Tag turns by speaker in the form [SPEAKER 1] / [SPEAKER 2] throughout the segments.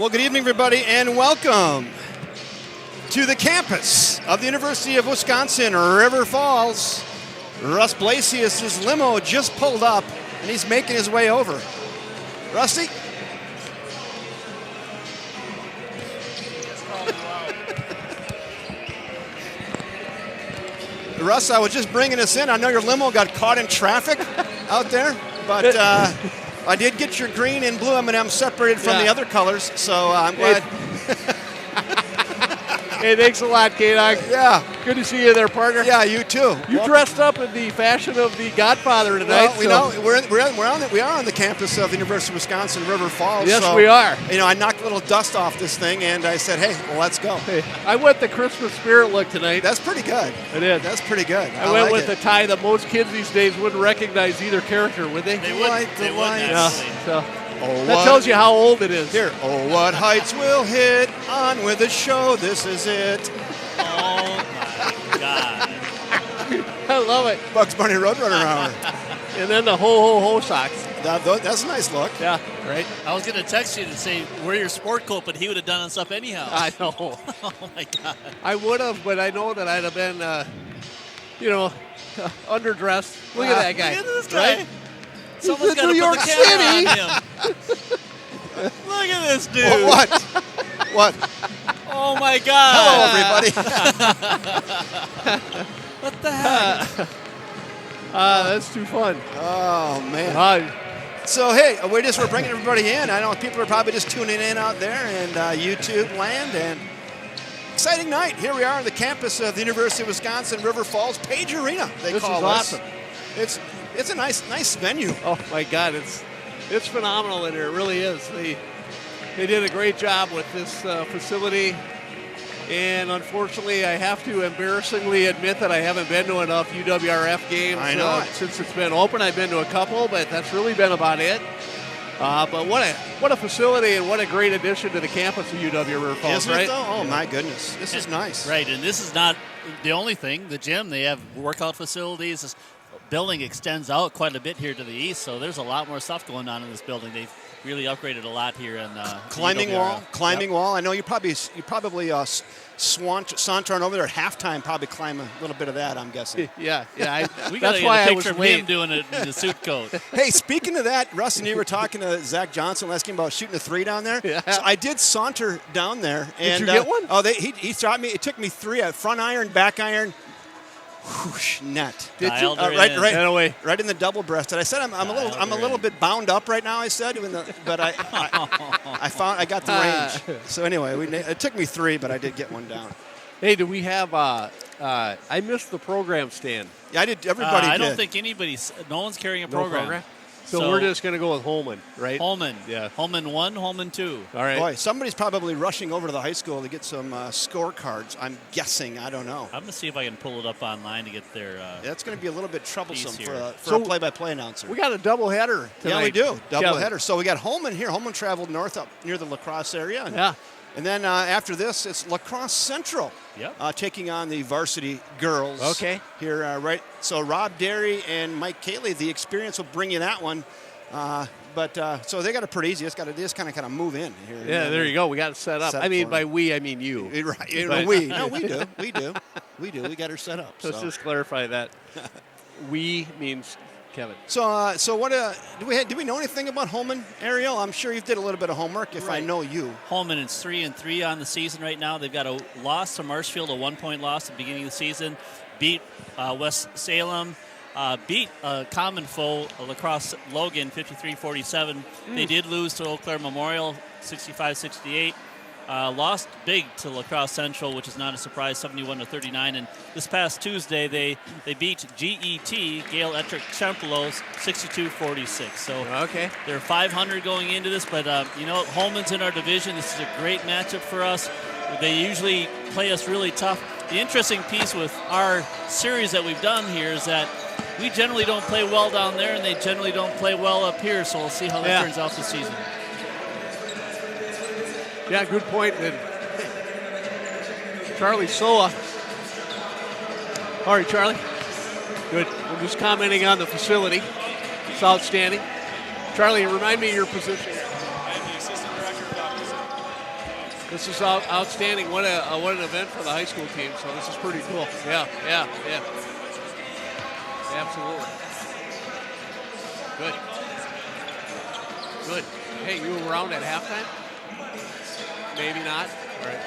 [SPEAKER 1] Well, good evening, everybody, and welcome to the campus of the University of Wisconsin, River Falls. Russ Blasius' limo just pulled up, and he's making his way over. Rusty? Russ, I was just bringing us in. I know your limo got caught in traffic out there, but I did get your green and blue M&M separated from the other colors, so I'm glad.
[SPEAKER 2] Hey, thanks a lot, K-Dog.
[SPEAKER 1] Yeah.
[SPEAKER 2] Good to see you there, partner.
[SPEAKER 1] Yeah, you too.
[SPEAKER 2] You dressed up in the fashion of the Godfather tonight.
[SPEAKER 1] Well, we are on the campus of the University of Wisconsin, River Falls.
[SPEAKER 2] Yes,
[SPEAKER 1] so,
[SPEAKER 2] we are.
[SPEAKER 1] You know, I knocked a little dust off this thing, and I said, hey, well, let's go.
[SPEAKER 2] Hey, I went the Christmas spirit look tonight.
[SPEAKER 1] That's pretty good.
[SPEAKER 2] It is.
[SPEAKER 1] That's pretty good.
[SPEAKER 2] I went with the tie that most kids these days wouldn't recognize either character, would they?
[SPEAKER 3] They wouldn't.
[SPEAKER 2] Yeah. So, that tells you how old it is.
[SPEAKER 1] Here. Oh, what heights we'll hit on with the show. This is it.
[SPEAKER 3] Oh, my God.
[SPEAKER 2] I love it.
[SPEAKER 1] Bugs Bunny Roadrunner hour.
[SPEAKER 2] And then the ho-ho-ho socks.
[SPEAKER 1] That's a nice look.
[SPEAKER 2] Yeah, right.
[SPEAKER 3] I was going to text you to say, wear your sport coat, but he would have done us up anyhow.
[SPEAKER 2] I know.
[SPEAKER 3] Oh, my God.
[SPEAKER 2] I would have, but I know that I'd have been, underdressed. Look at that guy.
[SPEAKER 3] Look at this guy.
[SPEAKER 2] Right?
[SPEAKER 3] Someone's got to
[SPEAKER 2] New York
[SPEAKER 3] put the camera
[SPEAKER 2] City.
[SPEAKER 3] on him. Look at this dude.
[SPEAKER 1] Well, what? What?
[SPEAKER 3] Oh, my God.
[SPEAKER 1] Hello, everybody.
[SPEAKER 3] What the heck?
[SPEAKER 2] That's too fun.
[SPEAKER 1] Oh, man. So, hey, we're bringing everybody in. I know people are probably just tuning in out there in YouTube land. And exciting night. Here we are on the campus of the University of Wisconsin, River Falls, Page Arena, they call us.
[SPEAKER 2] This is awesome.
[SPEAKER 1] It's a nice venue.
[SPEAKER 2] Oh, my God. It's phenomenal in here. It really is. They did a great job with this facility. And unfortunately, I have to embarrassingly admit that I haven't been to enough UWRF games since it's been open. I've been to a couple, but that's really been about it. But what a facility and what a great addition to the campus of UWRF Falls,
[SPEAKER 1] Isn't
[SPEAKER 2] right?
[SPEAKER 1] it, though? Oh, my goodness. This is nice.
[SPEAKER 3] Right, and this is not the only thing. The gym, they have workout facilities. This building extends out quite a bit here to the east, so there's a lot more stuff going on in this building. They've really upgraded a lot here. In
[SPEAKER 1] climbing wall. I know you probably saunter on over there at halftime, probably climb a little bit of that, I'm guessing.
[SPEAKER 2] Yeah.
[SPEAKER 3] We got to get a picture of him doing it in the suit coat.
[SPEAKER 1] Hey, speaking of that, Russ and you were talking to Zach Johnson last game about shooting a three down there.
[SPEAKER 2] Yeah.
[SPEAKER 1] So I did saunter down there.
[SPEAKER 2] Did you get one?
[SPEAKER 1] Oh, he shot me. It took me three, front iron, back iron. Whoosh, net.
[SPEAKER 2] Did you?
[SPEAKER 1] Right in the double breasted. I said I'm a little bit bound up right now. I said, but I got the range. So anyway, it took me three, but I did get one down.
[SPEAKER 2] Hey, do we have? I missed the program stand.
[SPEAKER 1] Yeah, I did. Everybody did.
[SPEAKER 3] I don't think no one's carrying a program.
[SPEAKER 2] So we're just going to go with Holmen, right?
[SPEAKER 3] Holmen.
[SPEAKER 2] Yeah.
[SPEAKER 3] Holmen 1, Holmen 2.
[SPEAKER 2] All right.
[SPEAKER 1] Boy, somebody's probably rushing over to the high school to get some scorecards. I'm guessing. I don't know.
[SPEAKER 3] I'm going to see if I can pull it up online to get their
[SPEAKER 1] That's going to be a little bit troublesome for
[SPEAKER 2] a
[SPEAKER 1] play-by-play announcer.
[SPEAKER 2] We got a doubleheader tonight.
[SPEAKER 1] Yeah, we do. Doubleheader. So we got Holmen here. Holmen traveled north up near the La Crosse area. And then after this, it's La Crosse Central taking on the varsity girls.
[SPEAKER 2] Okay.
[SPEAKER 1] Here, right. So Rob Derry and Mike Cayley, the experience will bring you that one. So they got it pretty easy. They just kind of move in here.
[SPEAKER 2] Yeah, there you go. We got it set up. I mean, by we, I mean you.
[SPEAKER 1] Right. We. No, we do. We got her set up.
[SPEAKER 2] Let's just clarify that. We means Kevin.
[SPEAKER 1] So what do we know anything about Holmen, Ariel? I'm sure you did a little bit of homework if I know you.
[SPEAKER 3] Holmen is 3-3 on the season right now. They've got a loss to Marshfield, a 1-point loss at the beginning of the season. Beat West Salem. Beat a common foe, La Crosse Logan, 53-47. They did lose to Eau Claire Memorial, 65-68. Lost big to La Crosse Central, which is not a surprise, 71-39. And this past Tuesday, they beat GET, Gail Ettrick Chempelos, 62-46. So they're 500 going into this, but Holmen's in our division. This is a great matchup for us. They usually play us really tough. The interesting piece with our series that we've done here is that we generally don't play well down there, and they generally don't play well up here, so we'll see how that turns out this season.
[SPEAKER 2] Yeah, good point. And Charlie Soa. All right, Charlie. Good. I'm just commenting on the facility. It's outstanding. Charlie, remind me of your position.
[SPEAKER 4] I'm the assistant director of athletics.
[SPEAKER 2] This is outstanding. What an event for the high school team. So this is pretty cool. Yeah. Absolutely. Good. Hey, you were around at halftime? Maybe not. All right.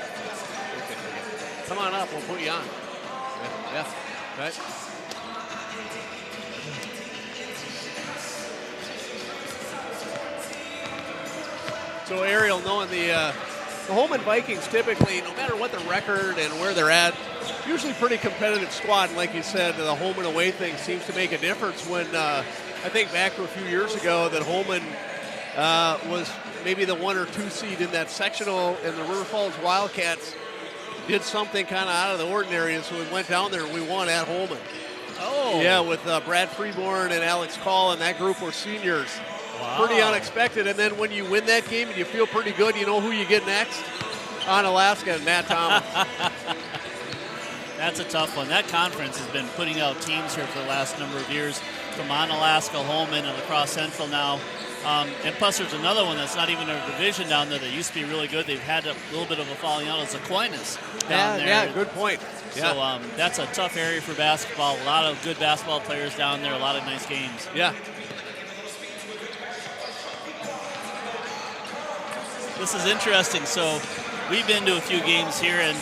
[SPEAKER 2] Okay. Come on up. We'll put you on. Yeah. Right. So Ariel, knowing the Holmen Vikings typically, no matter what the record and where they're at, usually pretty competitive squad. And like you said, the home and away thing seems to make a difference. When I think back to a few years ago that Holmen was maybe the 1 or 2 seed in that sectional, and the River Falls Wildcats did something kind of out of the ordinary, and so we went down there and we won at Holmen.
[SPEAKER 3] Oh.
[SPEAKER 2] Yeah, with Brad Freeborn and Alex Call, and that group were seniors.
[SPEAKER 3] Wow.
[SPEAKER 2] Pretty unexpected, and then when you win that game and you feel pretty good, you know who you get next? Onalaska and Matt Thomas.
[SPEAKER 3] That's a tough one. That conference has been putting out teams here for the last number of years, from Onalaska, Holmen, and La Crosse Central now. And plus there's another one that's not even a division down there that used to be really good. They've had a little bit of a falling out. It's Aquinas down there.
[SPEAKER 2] Yeah, good point.
[SPEAKER 3] So that's a tough area for basketball. A lot of good basketball players down there, a lot of nice games.
[SPEAKER 2] Yeah.
[SPEAKER 3] This is interesting. So we've been to a few games here, and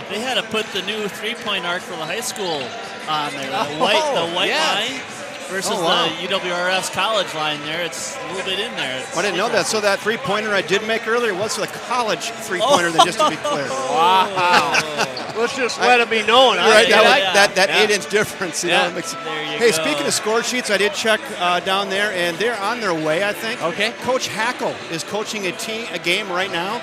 [SPEAKER 3] they had to put the new three-point arc for the high school on there. The white line versus the UWRF's college line there. It's a little bit in there.
[SPEAKER 1] I didn't know that. So that three-pointer I did make earlier was the college three-pointer, then, just to be clear.
[SPEAKER 2] Wow. Let's just let it be known.
[SPEAKER 1] Right, that 8-inch difference. You know, makes,
[SPEAKER 3] there you
[SPEAKER 1] hey,
[SPEAKER 3] go.
[SPEAKER 1] speaking of score sheets, I did check down there, and they're on their way, I think.
[SPEAKER 2] Okay.
[SPEAKER 1] Coach Hackle is coaching a game right now,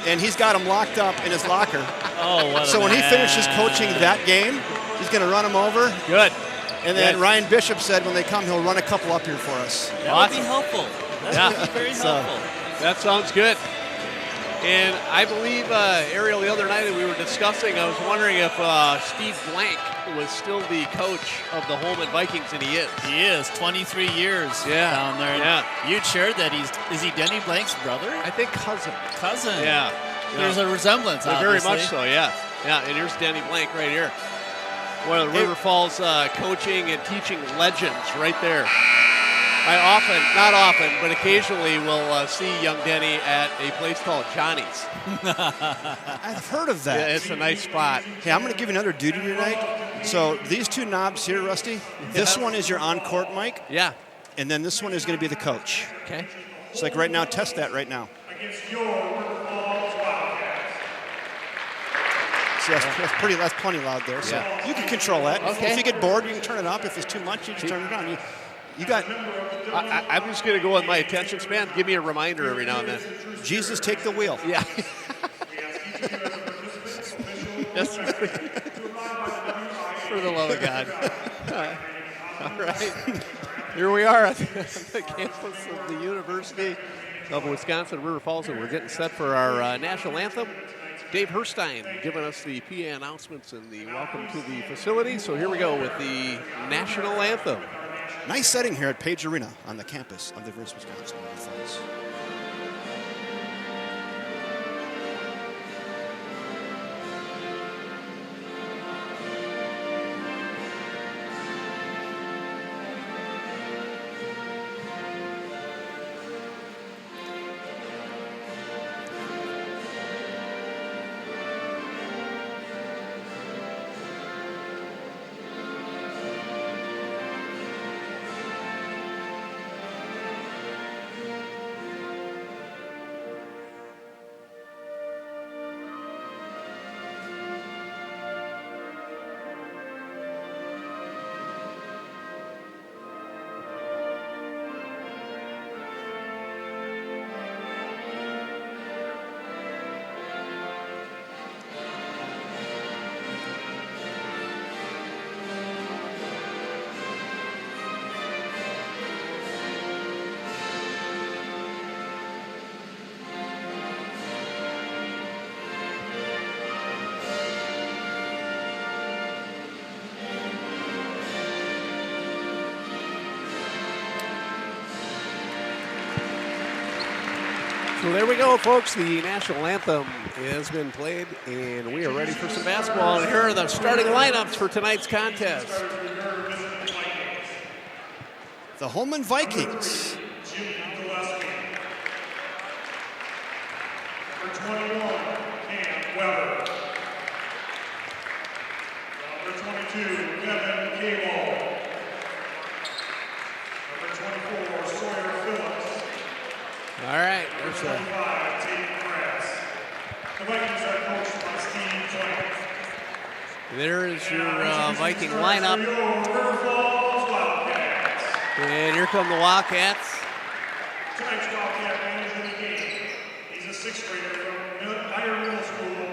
[SPEAKER 1] and he's got them locked up in his locker.
[SPEAKER 3] Oh, what
[SPEAKER 1] So when he finishes coaching that game, he's going to run them over.
[SPEAKER 2] Good.
[SPEAKER 1] And then Ryan Bishop said when they come, he'll run a couple up here for us.
[SPEAKER 3] That would be helpful. That would be very helpful.
[SPEAKER 2] That sounds good. And I believe, Ariel, the other night that we were discussing, I was wondering if Steve Blank was still the coach of the Holmen Vikings, and he is.
[SPEAKER 3] He is, 23 years down there.
[SPEAKER 2] Yeah.
[SPEAKER 3] You'd shared that is he Denny Blank's brother?
[SPEAKER 2] I think cousin.
[SPEAKER 3] Yeah. There's a resemblance,
[SPEAKER 2] Very
[SPEAKER 3] obviously.
[SPEAKER 2] much so, yeah. Yeah, and here's Denny Blank right here. One of the River Falls coaching and teaching legends right there. Not often, but occasionally will see young Denny at a place called Johnny's.
[SPEAKER 1] I've heard of that.
[SPEAKER 2] Yeah, it's a nice spot.
[SPEAKER 1] Hey, I'm going to give you another duty tonight. So these two knobs here, Rusty, this one is your on-court mic.
[SPEAKER 2] Yeah.
[SPEAKER 1] And then this one is going to be the coach.
[SPEAKER 2] Okay.
[SPEAKER 1] It's like right now, test that right now. So that's plenty loud there. So you can control that.
[SPEAKER 2] Okay.
[SPEAKER 1] If you get bored, you can turn it up. If it's too much, you just turn it on. You got.
[SPEAKER 2] I'm just going to go with my attention span. Give me a reminder every now and then.
[SPEAKER 1] Jesus, take the wheel.
[SPEAKER 2] Yeah. Yes. For the love of God. All right. Here we are at the campus of the University of Wisconsin River Falls, and we're getting set for our national anthem. Dave Herstein giving us the PA announcements and the welcome to the facility. So here we go with the national anthem.
[SPEAKER 1] Nice setting here at Page Arena on the campus of the University of Wisconsin River Falls.
[SPEAKER 2] So there we go, folks. The national anthem has been played, and we are ready for some basketball. And here are the starting lineups for tonight's contest.
[SPEAKER 1] The Holmen Vikings.
[SPEAKER 4] Number 21, Cam Weber. Number 22, Kevin Cable. Number 24, Sawyer Phillips.
[SPEAKER 2] All right, there's
[SPEAKER 4] Number 25, Tate Press. The Vikings are coached by Steve Joyce.
[SPEAKER 2] there is your Viking lineup.
[SPEAKER 4] River Falls Wildcats.
[SPEAKER 2] And here come the Wildcats.
[SPEAKER 4] Tonight's Wildcat manager of the game. He's a sixth grader from Higher Middle School,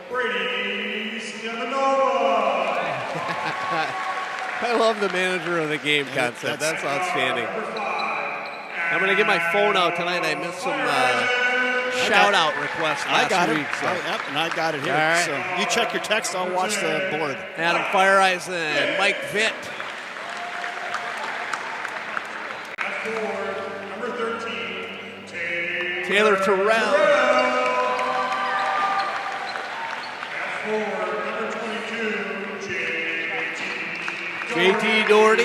[SPEAKER 4] Brady Stevanova.
[SPEAKER 2] I love the manager of the game concept. That's outstanding. I'm going to get my phone out tonight. I missed some shout-out requests last
[SPEAKER 1] I got
[SPEAKER 2] week.
[SPEAKER 1] it.
[SPEAKER 2] So.
[SPEAKER 1] Yep, and I got it here.
[SPEAKER 2] All right.
[SPEAKER 1] So you check your text. I'll watch the board.
[SPEAKER 2] Adam Fireeisen, Mike Vitt.
[SPEAKER 4] At forward, number 13,
[SPEAKER 2] Taylor Terrell.
[SPEAKER 4] At forward, number 22,
[SPEAKER 2] JT Doherty.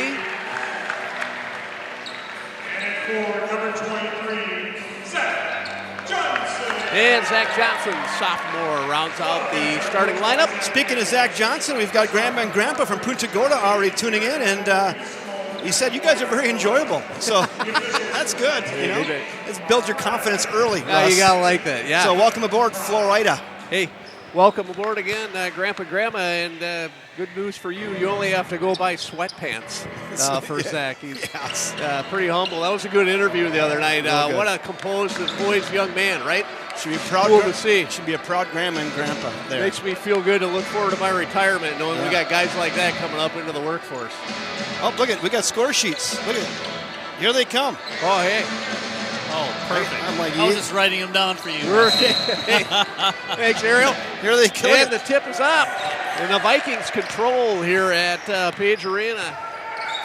[SPEAKER 4] And at forward, number 23, Zach Johnson.
[SPEAKER 2] And Zach Johnson, sophomore, rounds out the starting lineup.
[SPEAKER 1] Speaking of Zach Johnson, we've got Grandma and Grandpa from Punta Gorda already tuning in, and he said you guys are very enjoyable. So that's good. You know, it builds your confidence early.
[SPEAKER 2] Yeah,
[SPEAKER 1] Russ.
[SPEAKER 2] you gotta like that. Yeah.
[SPEAKER 1] So welcome aboard, Florida.
[SPEAKER 2] Hey, welcome aboard again, Grandpa, Grandma, and good news for you. You only have to go buy sweatpants for Zach. He's pretty humble. That was a good interview the other night.
[SPEAKER 1] Real good.
[SPEAKER 2] What a composed and poised young man, right?
[SPEAKER 1] Should be proud.
[SPEAKER 2] Cool to see.
[SPEAKER 1] Should be a proud Grandma and Grandpa there.
[SPEAKER 2] Makes me feel good to look forward to my retirement, knowing we got guys like that coming up into the workforce.
[SPEAKER 1] Oh, look at we got score sheets. Look at here they come.
[SPEAKER 2] Oh, hey.
[SPEAKER 3] Oh, perfect.
[SPEAKER 1] I'm like,
[SPEAKER 3] I was
[SPEAKER 1] yeah.
[SPEAKER 3] just writing them down for you.
[SPEAKER 2] Hey, thanks, Ariel.
[SPEAKER 1] Here they come.
[SPEAKER 2] And the tip is up. And the Vikings control here at Page Arena.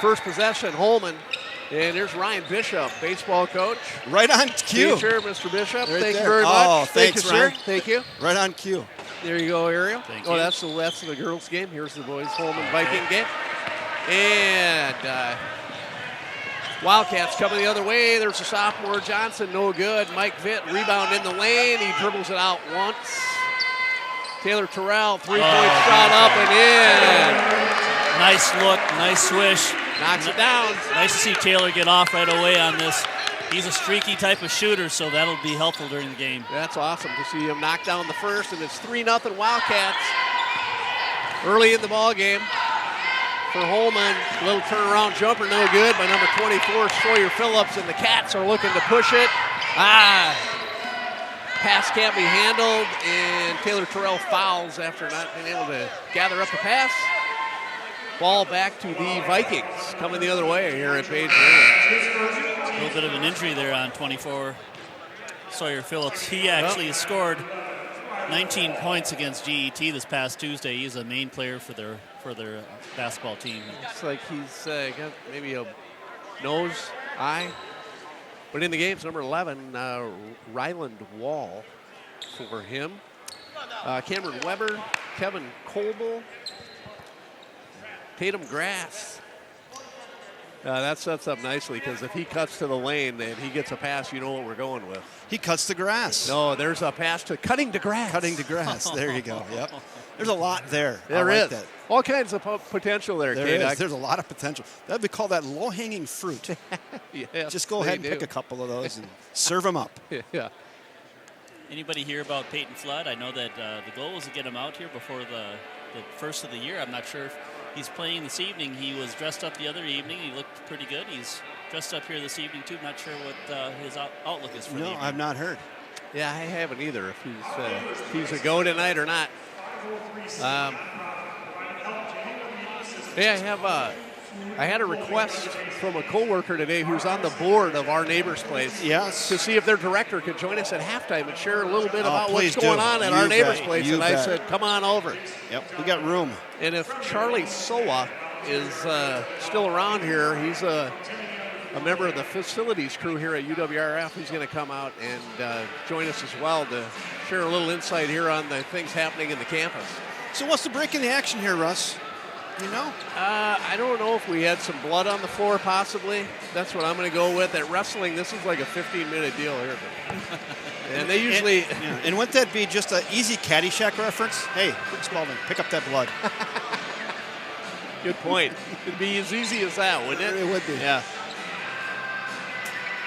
[SPEAKER 2] First possession, Holmen. And there's Ryan Bishop, baseball coach.
[SPEAKER 1] Right on cue.
[SPEAKER 2] Teacher, Mr. Bishop.
[SPEAKER 1] Right
[SPEAKER 2] Thank
[SPEAKER 1] there.
[SPEAKER 2] you very much.
[SPEAKER 1] Oh,
[SPEAKER 2] Thank
[SPEAKER 1] thanks,
[SPEAKER 2] you, sir.
[SPEAKER 1] Ryan.
[SPEAKER 2] Thank you.
[SPEAKER 1] Right on cue.
[SPEAKER 2] There you go, Ariel.
[SPEAKER 3] Thank
[SPEAKER 2] Oh,
[SPEAKER 3] you.
[SPEAKER 2] that's the girls' game. Here's the boys' Holmen Viking game. And Wildcats coming the other way. There's a sophomore, Johnson, no good. Mike Vitt, rebound in the lane. He dribbles it out once. Taylor Terrell, three-point shot up and in.
[SPEAKER 3] Nice look, nice swish.
[SPEAKER 2] Knocks it down.
[SPEAKER 3] Nice to see Taylor get off right away on this. He's a streaky type of shooter, so that'll be helpful during the game.
[SPEAKER 2] That's awesome to see him knock down the first, and it's 3-0 Wildcats. Early in the ball game for Holmen. Little turnaround jumper, no good by number 24, Sawyer Phillips, and the Cats are looking to push it. Pass can't be handled, and Taylor Terrell fouls after not being able to gather up the pass. Ball back to the Vikings, coming the other way here at Page Arena.
[SPEAKER 3] A little bit of an injury there on 24, Sawyer Phillips. He actually scored 19 points against GET this past Tuesday. He's a main player for their basketball team.
[SPEAKER 2] Looks like he's got maybe a nose, eye. But in the game, it's number 11, Ryland Wall for him. Cameron Weber, Kevin Colble, Tatum Grass. That sets up nicely because if he cuts to the lane and he gets a pass, you know what we're going with.
[SPEAKER 1] He cuts the grass.
[SPEAKER 2] No, there's a pass to cutting to grass.
[SPEAKER 1] Cutting the grass. There you go. Yep. There's a lot there.
[SPEAKER 2] There
[SPEAKER 1] I
[SPEAKER 2] is.
[SPEAKER 1] like that.
[SPEAKER 2] All kinds of potential there,
[SPEAKER 1] There
[SPEAKER 2] K-Doc.
[SPEAKER 1] is. There's a lot of potential. That'd be called that low-hanging fruit.
[SPEAKER 2] Yes,
[SPEAKER 1] Just go
[SPEAKER 2] they
[SPEAKER 1] ahead and
[SPEAKER 2] do.
[SPEAKER 1] pick a couple of those and serve them up.
[SPEAKER 2] Yeah.
[SPEAKER 3] Anybody hear about Peyton Flood? I know that the goal was to get him out here before the first of the year. I'm not sure if he's playing this evening. He was dressed up the other evening. He looked pretty good. He's dressed up here this evening, too. Not sure what his outlook is for the
[SPEAKER 1] No,
[SPEAKER 3] evening.
[SPEAKER 1] I've not heard.
[SPEAKER 2] Yeah, I haven't either. If he's a go tonight or not. I had a request from a coworker today who's on the board of our neighbor's place.
[SPEAKER 1] Yes.
[SPEAKER 2] To see if their director could join us at halftime and share a little bit about
[SPEAKER 1] please
[SPEAKER 2] what's going
[SPEAKER 1] do.
[SPEAKER 2] on at
[SPEAKER 1] You
[SPEAKER 2] our neighbor's
[SPEAKER 1] bet.
[SPEAKER 2] place.
[SPEAKER 1] You
[SPEAKER 2] And I
[SPEAKER 1] bet.
[SPEAKER 2] said, come on over.
[SPEAKER 1] Yep. We got room.
[SPEAKER 2] And if Charlie Soa is still around here, he's a member of the facilities crew here at UWRF who's going to come out and join us as well to share a little insight here on the things happening in the campus.
[SPEAKER 1] So what's the break in the action here, Russ? You know?
[SPEAKER 2] I don't know if we had some blood on the floor, possibly. That's what I'm going to go with. At wrestling, this is like a 15-minute deal here. And they usually...
[SPEAKER 1] And wouldn't that be just an easy Caddyshack reference? Hey, Rick Spalding, pick up that blood.
[SPEAKER 2] Good point. It'd be as easy as that, wouldn't it?
[SPEAKER 1] It would be.
[SPEAKER 2] Yeah.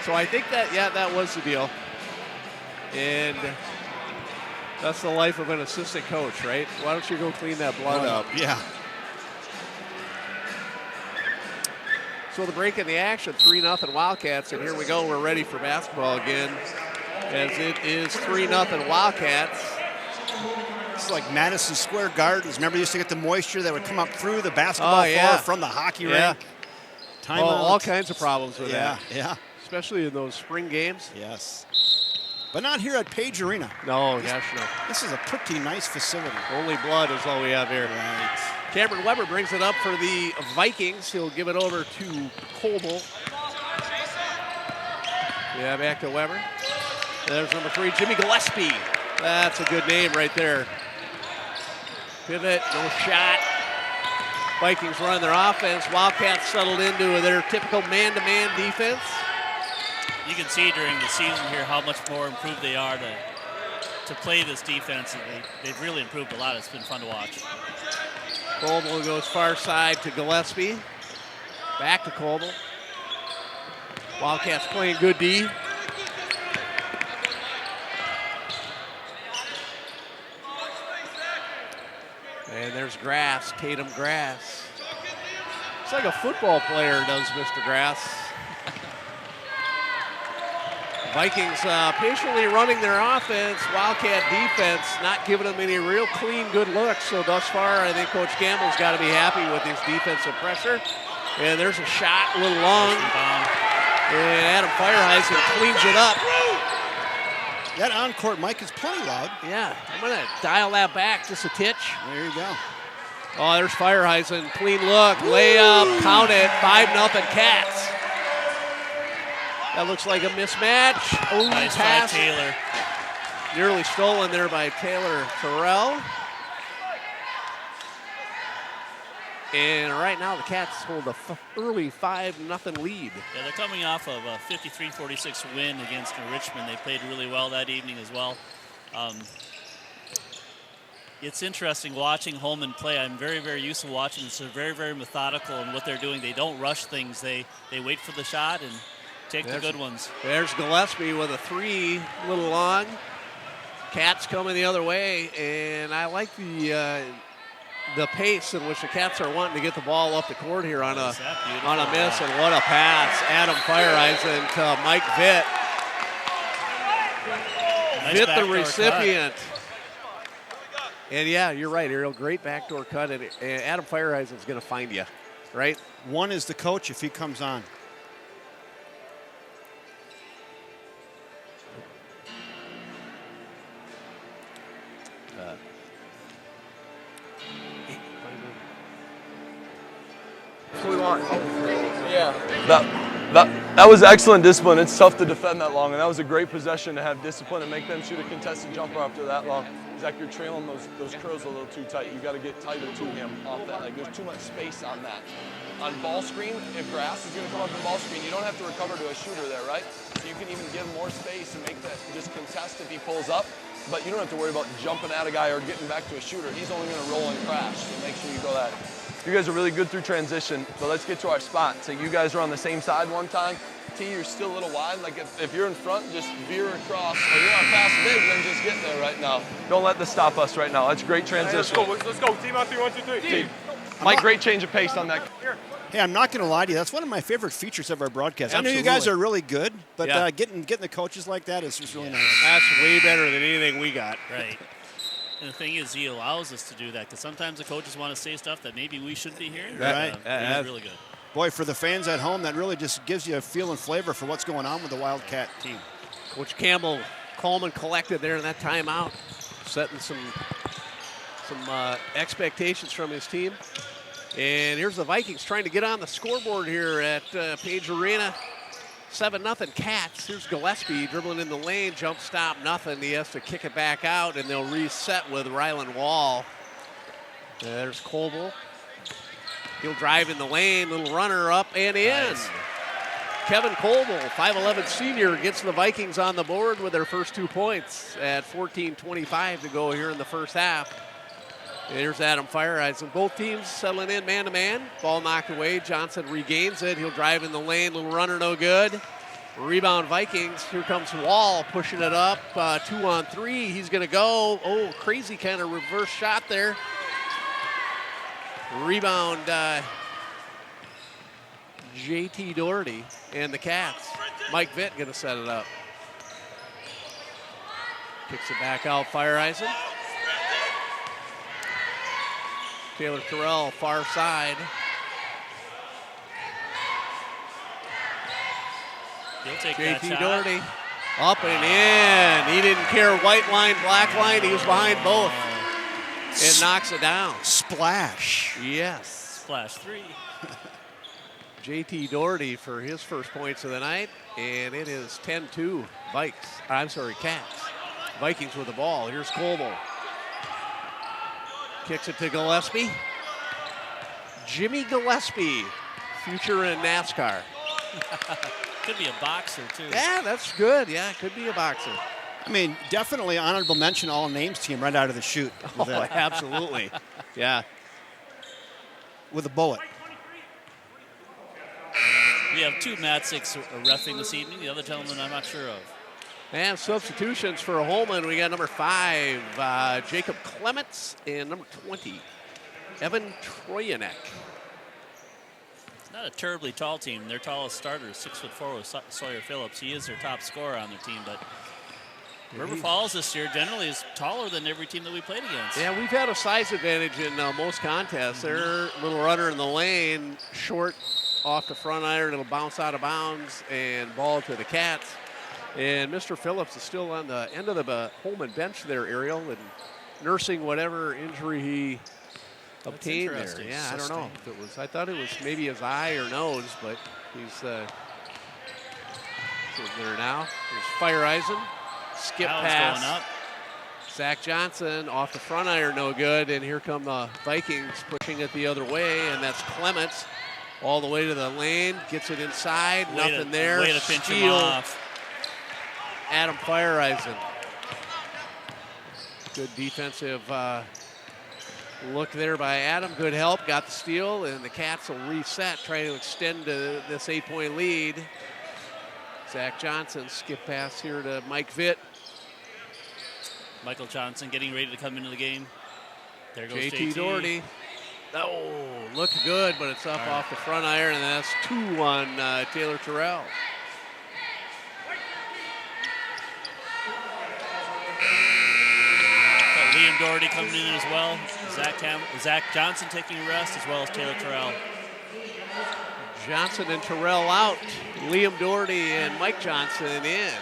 [SPEAKER 2] So I think that, that was the deal. And that's the life of an assistant coach, right? Why don't you go clean that blood up?
[SPEAKER 1] Yeah.
[SPEAKER 2] So the break in the action, 3-0 Wildcats, and here we go. We're ready for basketball again, as it is 3-0 Wildcats.
[SPEAKER 1] It's like Madison Square Gardens. Remember, you used to get the moisture that would come up through the basketball floor from the hockey rink.
[SPEAKER 2] Timeout. All kinds of problems with that.
[SPEAKER 1] Yeah.
[SPEAKER 2] Especially in those spring games.
[SPEAKER 1] Yes. But not here at Page Arena.
[SPEAKER 2] No, gosh, no.
[SPEAKER 1] This is a pretty nice facility.
[SPEAKER 2] Only blood is all we have here.
[SPEAKER 1] Right.
[SPEAKER 2] Cameron Weber brings it up for the Vikings. He'll give it over to Coble. Yeah, back to Weber. There's number 3, Jimmy Gillespie. That's a good name right there. Pivot, no shot. Vikings run their offense. Wildcats settled into their typical man-to-man defense.
[SPEAKER 3] You can see during the season here how much more improved they are to play this defense. And they've really improved a lot. It's been fun to watch.
[SPEAKER 2] Coble goes far side to Gillespie. Back to Coble. Wildcats playing good D. And there's Grass, Tatum Grass. It's like a football player does, Mr. Grass. Vikings patiently running their offense. Wildcat defense not giving them any real clean, good looks. So thus far, I think Coach Campbell's got to be happy with his defensive pressure. And there's a shot, a little long. And Adam Fireheisen cleans it up.
[SPEAKER 1] That on-court mic is plenty loud.
[SPEAKER 2] Yeah, I'm going to dial that back just a titch.
[SPEAKER 1] There you go.
[SPEAKER 2] Oh, there's Fireheisen. Clean look, layup, count it, 5-0 Cats. That looks like a mismatch. Oh,
[SPEAKER 3] nice
[SPEAKER 2] pass.
[SPEAKER 3] by Taylor.
[SPEAKER 2] Nearly stolen there by Taylor Terrell. And right now the Cats hold a early 5-0 lead.
[SPEAKER 3] Yeah, they're coming off of a 53-46 win against Richmond. They played really well that evening as well. It's interesting watching Holmen play. I'm very, very used to watching this. They're very, very methodical in what they're doing. They don't rush things. They wait for the shot and take the good ones.
[SPEAKER 2] There's Gillespie with a 3, a little long. Cats coming the other way, and I like the pace in which the Cats are wanting to get the ball up the court here on a miss, and what a pass. Adam Fireheisen to Mike Vitt.
[SPEAKER 3] Nice
[SPEAKER 2] Vitt, the recipient. And yeah, you're right, Ariel. Great backdoor cut, and Adam Fireheisen's going to find you, right?
[SPEAKER 1] One is the coach if he comes on.
[SPEAKER 5] We want. Yeah. That was excellent discipline. It's tough to defend that long, and that was a great possession to have discipline and make them shoot a contested jumper after that long. Zach, you're trailing those curls a little too tight. You got to get tighter to him off that. Like there's too much space on that. On ball screen, if Grass is going to come up in ball screen, you don't have to recover to a shooter there, right? So you can even give more space and make that just contest if he pulls up. But you don't have to worry about jumping at a guy or getting back to a shooter. He's only going to roll and crash. So make sure you go that. You guys are really good through transition, but let's get to our spot. So you guys are on the same side one time. T, you're still a little wide. Like if you're in front, just veer across. Or you're on fast big, then just get there right now. Don't let this stop us right now. That's great transition.
[SPEAKER 4] Hey, let's go. Team on 3, 1, 2, 3.
[SPEAKER 5] Team. Mike, great change of pace on that.
[SPEAKER 1] Hey, I'm not going to lie to you. That's one of my favorite features of our broadcast.
[SPEAKER 2] Absolutely.
[SPEAKER 1] I know you guys are really good, but getting the coaches like that is just really nice.
[SPEAKER 2] That's way better than anything we got.
[SPEAKER 3] Right. And the thing is, he allows us to do that because sometimes the coaches want to say stuff that maybe we shouldn't be hearing.
[SPEAKER 1] Right.
[SPEAKER 3] He's really good.
[SPEAKER 1] Boy, for the fans at home, that really just gives you a feel and flavor for what's going on with the Wildcat team.
[SPEAKER 2] Coach Campbell, Coleman collected there in that timeout, setting some expectations from his team. And here's the Vikings trying to get on the scoreboard here at Page Arena. 7-0 Cats. Here's Gillespie dribbling in the lane, jump stop, nothing. He has to kick it back out, and they'll reset with Ryland Wall. There's Coble. He'll drive in the lane, little runner up and in.
[SPEAKER 3] Nice.
[SPEAKER 2] Kevin Coble, 5'11 senior, gets the Vikings on the board with their first 2 points at 14:25 to go here in the first half. Here's Adam Fireeisen. Both teams settling in man-to-man. Ball knocked away. Johnson regains it. He'll drive in the lane. Little runner, no good. Rebound Vikings. Here comes Wall pushing it up. 2-on-3. He's going to go. Oh, crazy kind of reverse shot there. Rebound JT Doherty and the Cats. Mike Vitt going to set it up. Kicks it back out. Fireeisen. Taylor Terrell, far side.
[SPEAKER 3] He'll take that
[SPEAKER 2] JT
[SPEAKER 3] shot.
[SPEAKER 2] Doherty, up and in. He didn't care white line, black line. He was behind both. And knocks it down.
[SPEAKER 1] Splash.
[SPEAKER 2] Yes.
[SPEAKER 3] Splash 3.
[SPEAKER 2] JT Doherty for his first points of the night. And it is 10-2 Cats. Vikings with the ball. Here's Coble. Kicks it to Gillespie. Jimmy Gillespie, future in NASCAR.
[SPEAKER 3] Could be a boxer, too.
[SPEAKER 2] Yeah, that's good. Yeah, could be a boxer.
[SPEAKER 1] I mean, definitely honorable mention all names team right out of the chute.
[SPEAKER 2] Oh,
[SPEAKER 1] With, that,
[SPEAKER 2] absolutely. Yeah.
[SPEAKER 1] with a bullet.
[SPEAKER 3] We have 2 Matsiks reffing this evening. The other gentleman I'm not sure of.
[SPEAKER 2] And substitutions for Holmen. We got number 5, Jacob Clements, and number 20, Evan Troyanek.
[SPEAKER 3] It's not a terribly tall team. Their tallest starter is 6'4" with Sawyer Phillips. He is their top scorer on their team, but River Falls this year generally is taller than every team that we played against.
[SPEAKER 2] Yeah, we've had a size advantage in most contests. They're little runner in the lane, short off the front iron. It'll bounce out of bounds and ball to the Cats. And Mr. Phillips is still on the end of the Holmen bench there, Ariel, and nursing whatever injury he obtained there. Yeah, I don't know if it was. I thought it was maybe his eye or nose, but he's sitting there now. There's Fireeisen. Skip pass.
[SPEAKER 3] Going up.
[SPEAKER 2] Zach Johnson off the front iron, no good. And here come the Vikings pushing it the other way, and that's Clements all the way to the lane. Gets it inside. Nothing there.
[SPEAKER 3] Way to pinch him
[SPEAKER 2] Steal.
[SPEAKER 3] off.
[SPEAKER 2] Adam Fireeisen. Good defensive look there by Adam. Good help. Got the steal, and the Cats will reset, try to extend this 8-point lead. Zach Johnson, skip pass here to Mike Vitt.
[SPEAKER 3] Michael Johnson getting ready to come into the game. There goes
[SPEAKER 2] JT Doherty. Oh, looked good, but it's up off the front iron, and that's 2 on Taylor Terrell.
[SPEAKER 3] Liam Doherty coming in as well. Zach Johnson taking a rest, as well as Taylor Terrell.
[SPEAKER 2] Johnson and Terrell out. Liam Doherty and Mike Johnson in.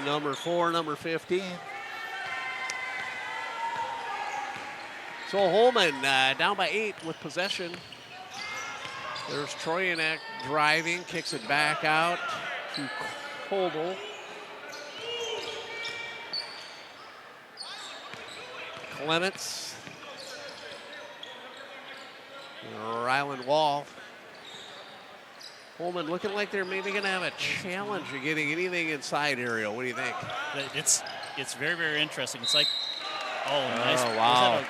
[SPEAKER 2] Number 4, number 15. So Holmen down by 8 with possession. There's Troyanek driving, kicks it back out to Coble. Clements. Ryland Wall. Holmen looking like they're maybe going to have a challenge of getting anything inside, Ariel. What do you think?
[SPEAKER 3] It's very, very interesting. It's like, nice.
[SPEAKER 2] Oh, wow.
[SPEAKER 3] Was that a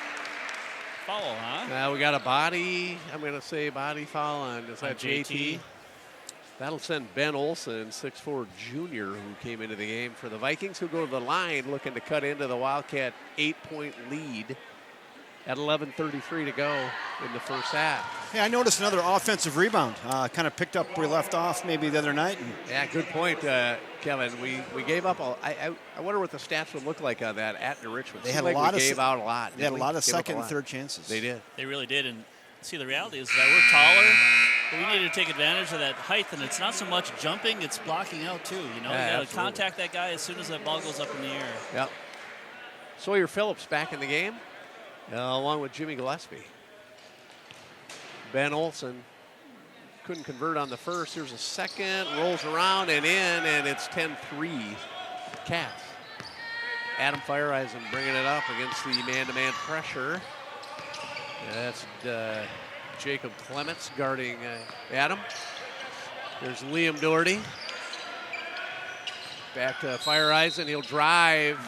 [SPEAKER 3] foul, huh?
[SPEAKER 2] We got a body, I'm going to say body foul on, is that
[SPEAKER 3] On
[SPEAKER 2] JT? That'll send Ben Olson, 6'4" junior, who came into the game for the Vikings, who go to the line looking to cut into the Wildcat 8-point lead at 11:33 to go in the first half.
[SPEAKER 1] Hey, I noticed another offensive rebound. Kind of picked up where we left off maybe the other night.
[SPEAKER 2] Yeah, good point, Kevin. We gave up. I wonder what the stats would look like on that at New Richmond.
[SPEAKER 1] They had
[SPEAKER 2] Seemed
[SPEAKER 1] a
[SPEAKER 2] like
[SPEAKER 1] lot
[SPEAKER 2] we
[SPEAKER 1] of
[SPEAKER 2] gave out a lot.
[SPEAKER 1] They had a lot of
[SPEAKER 2] Gave up
[SPEAKER 1] second
[SPEAKER 2] a
[SPEAKER 1] and
[SPEAKER 2] lot.
[SPEAKER 1] third chances.
[SPEAKER 2] They did.
[SPEAKER 3] They really did. And see, the reality is that we're taller, but we need to take advantage of that height. And it's not so much jumping; it's blocking out too. You know,
[SPEAKER 2] Yeah,
[SPEAKER 3] you got to
[SPEAKER 2] absolutely.
[SPEAKER 3] contact that guy as soon as that ball goes up in the air.
[SPEAKER 2] Yep. Sawyer Phillips back in the game, along with Jimmy Gillespie. Ben Olson couldn't convert on the first. Here's a second, rolls around and in, and it's 10-3 Cats. Adam Fireisen bringing it up against the man-to-man pressure. That's Jacob Clements guarding Adam. There's Liam Doherty. Back to Fireisen. He'll drive.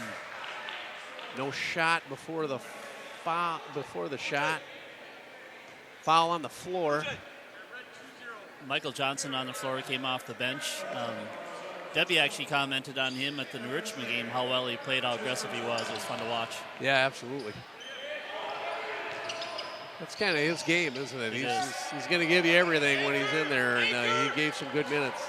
[SPEAKER 2] No shot before the shot. Foul on the floor.
[SPEAKER 3] Michael Johnson on the floor came off the bench. Debbie actually commented on him at the New Richmond game, how well he played, how aggressive he was. It was fun to watch.
[SPEAKER 2] Yeah, absolutely. That's kind of his game, isn't it? He's going to give you everything when he's in there, and he gave some good minutes.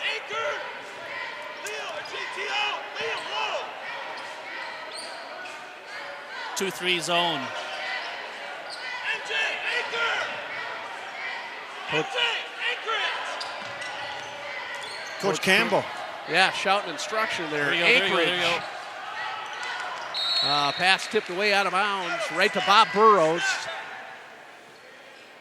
[SPEAKER 3] 2-3 zone.
[SPEAKER 1] Coach Campbell.
[SPEAKER 2] Yeah, shouting instruction there.
[SPEAKER 3] There you go.
[SPEAKER 2] Pass tipped away out of bounds, right to Bob Burrows.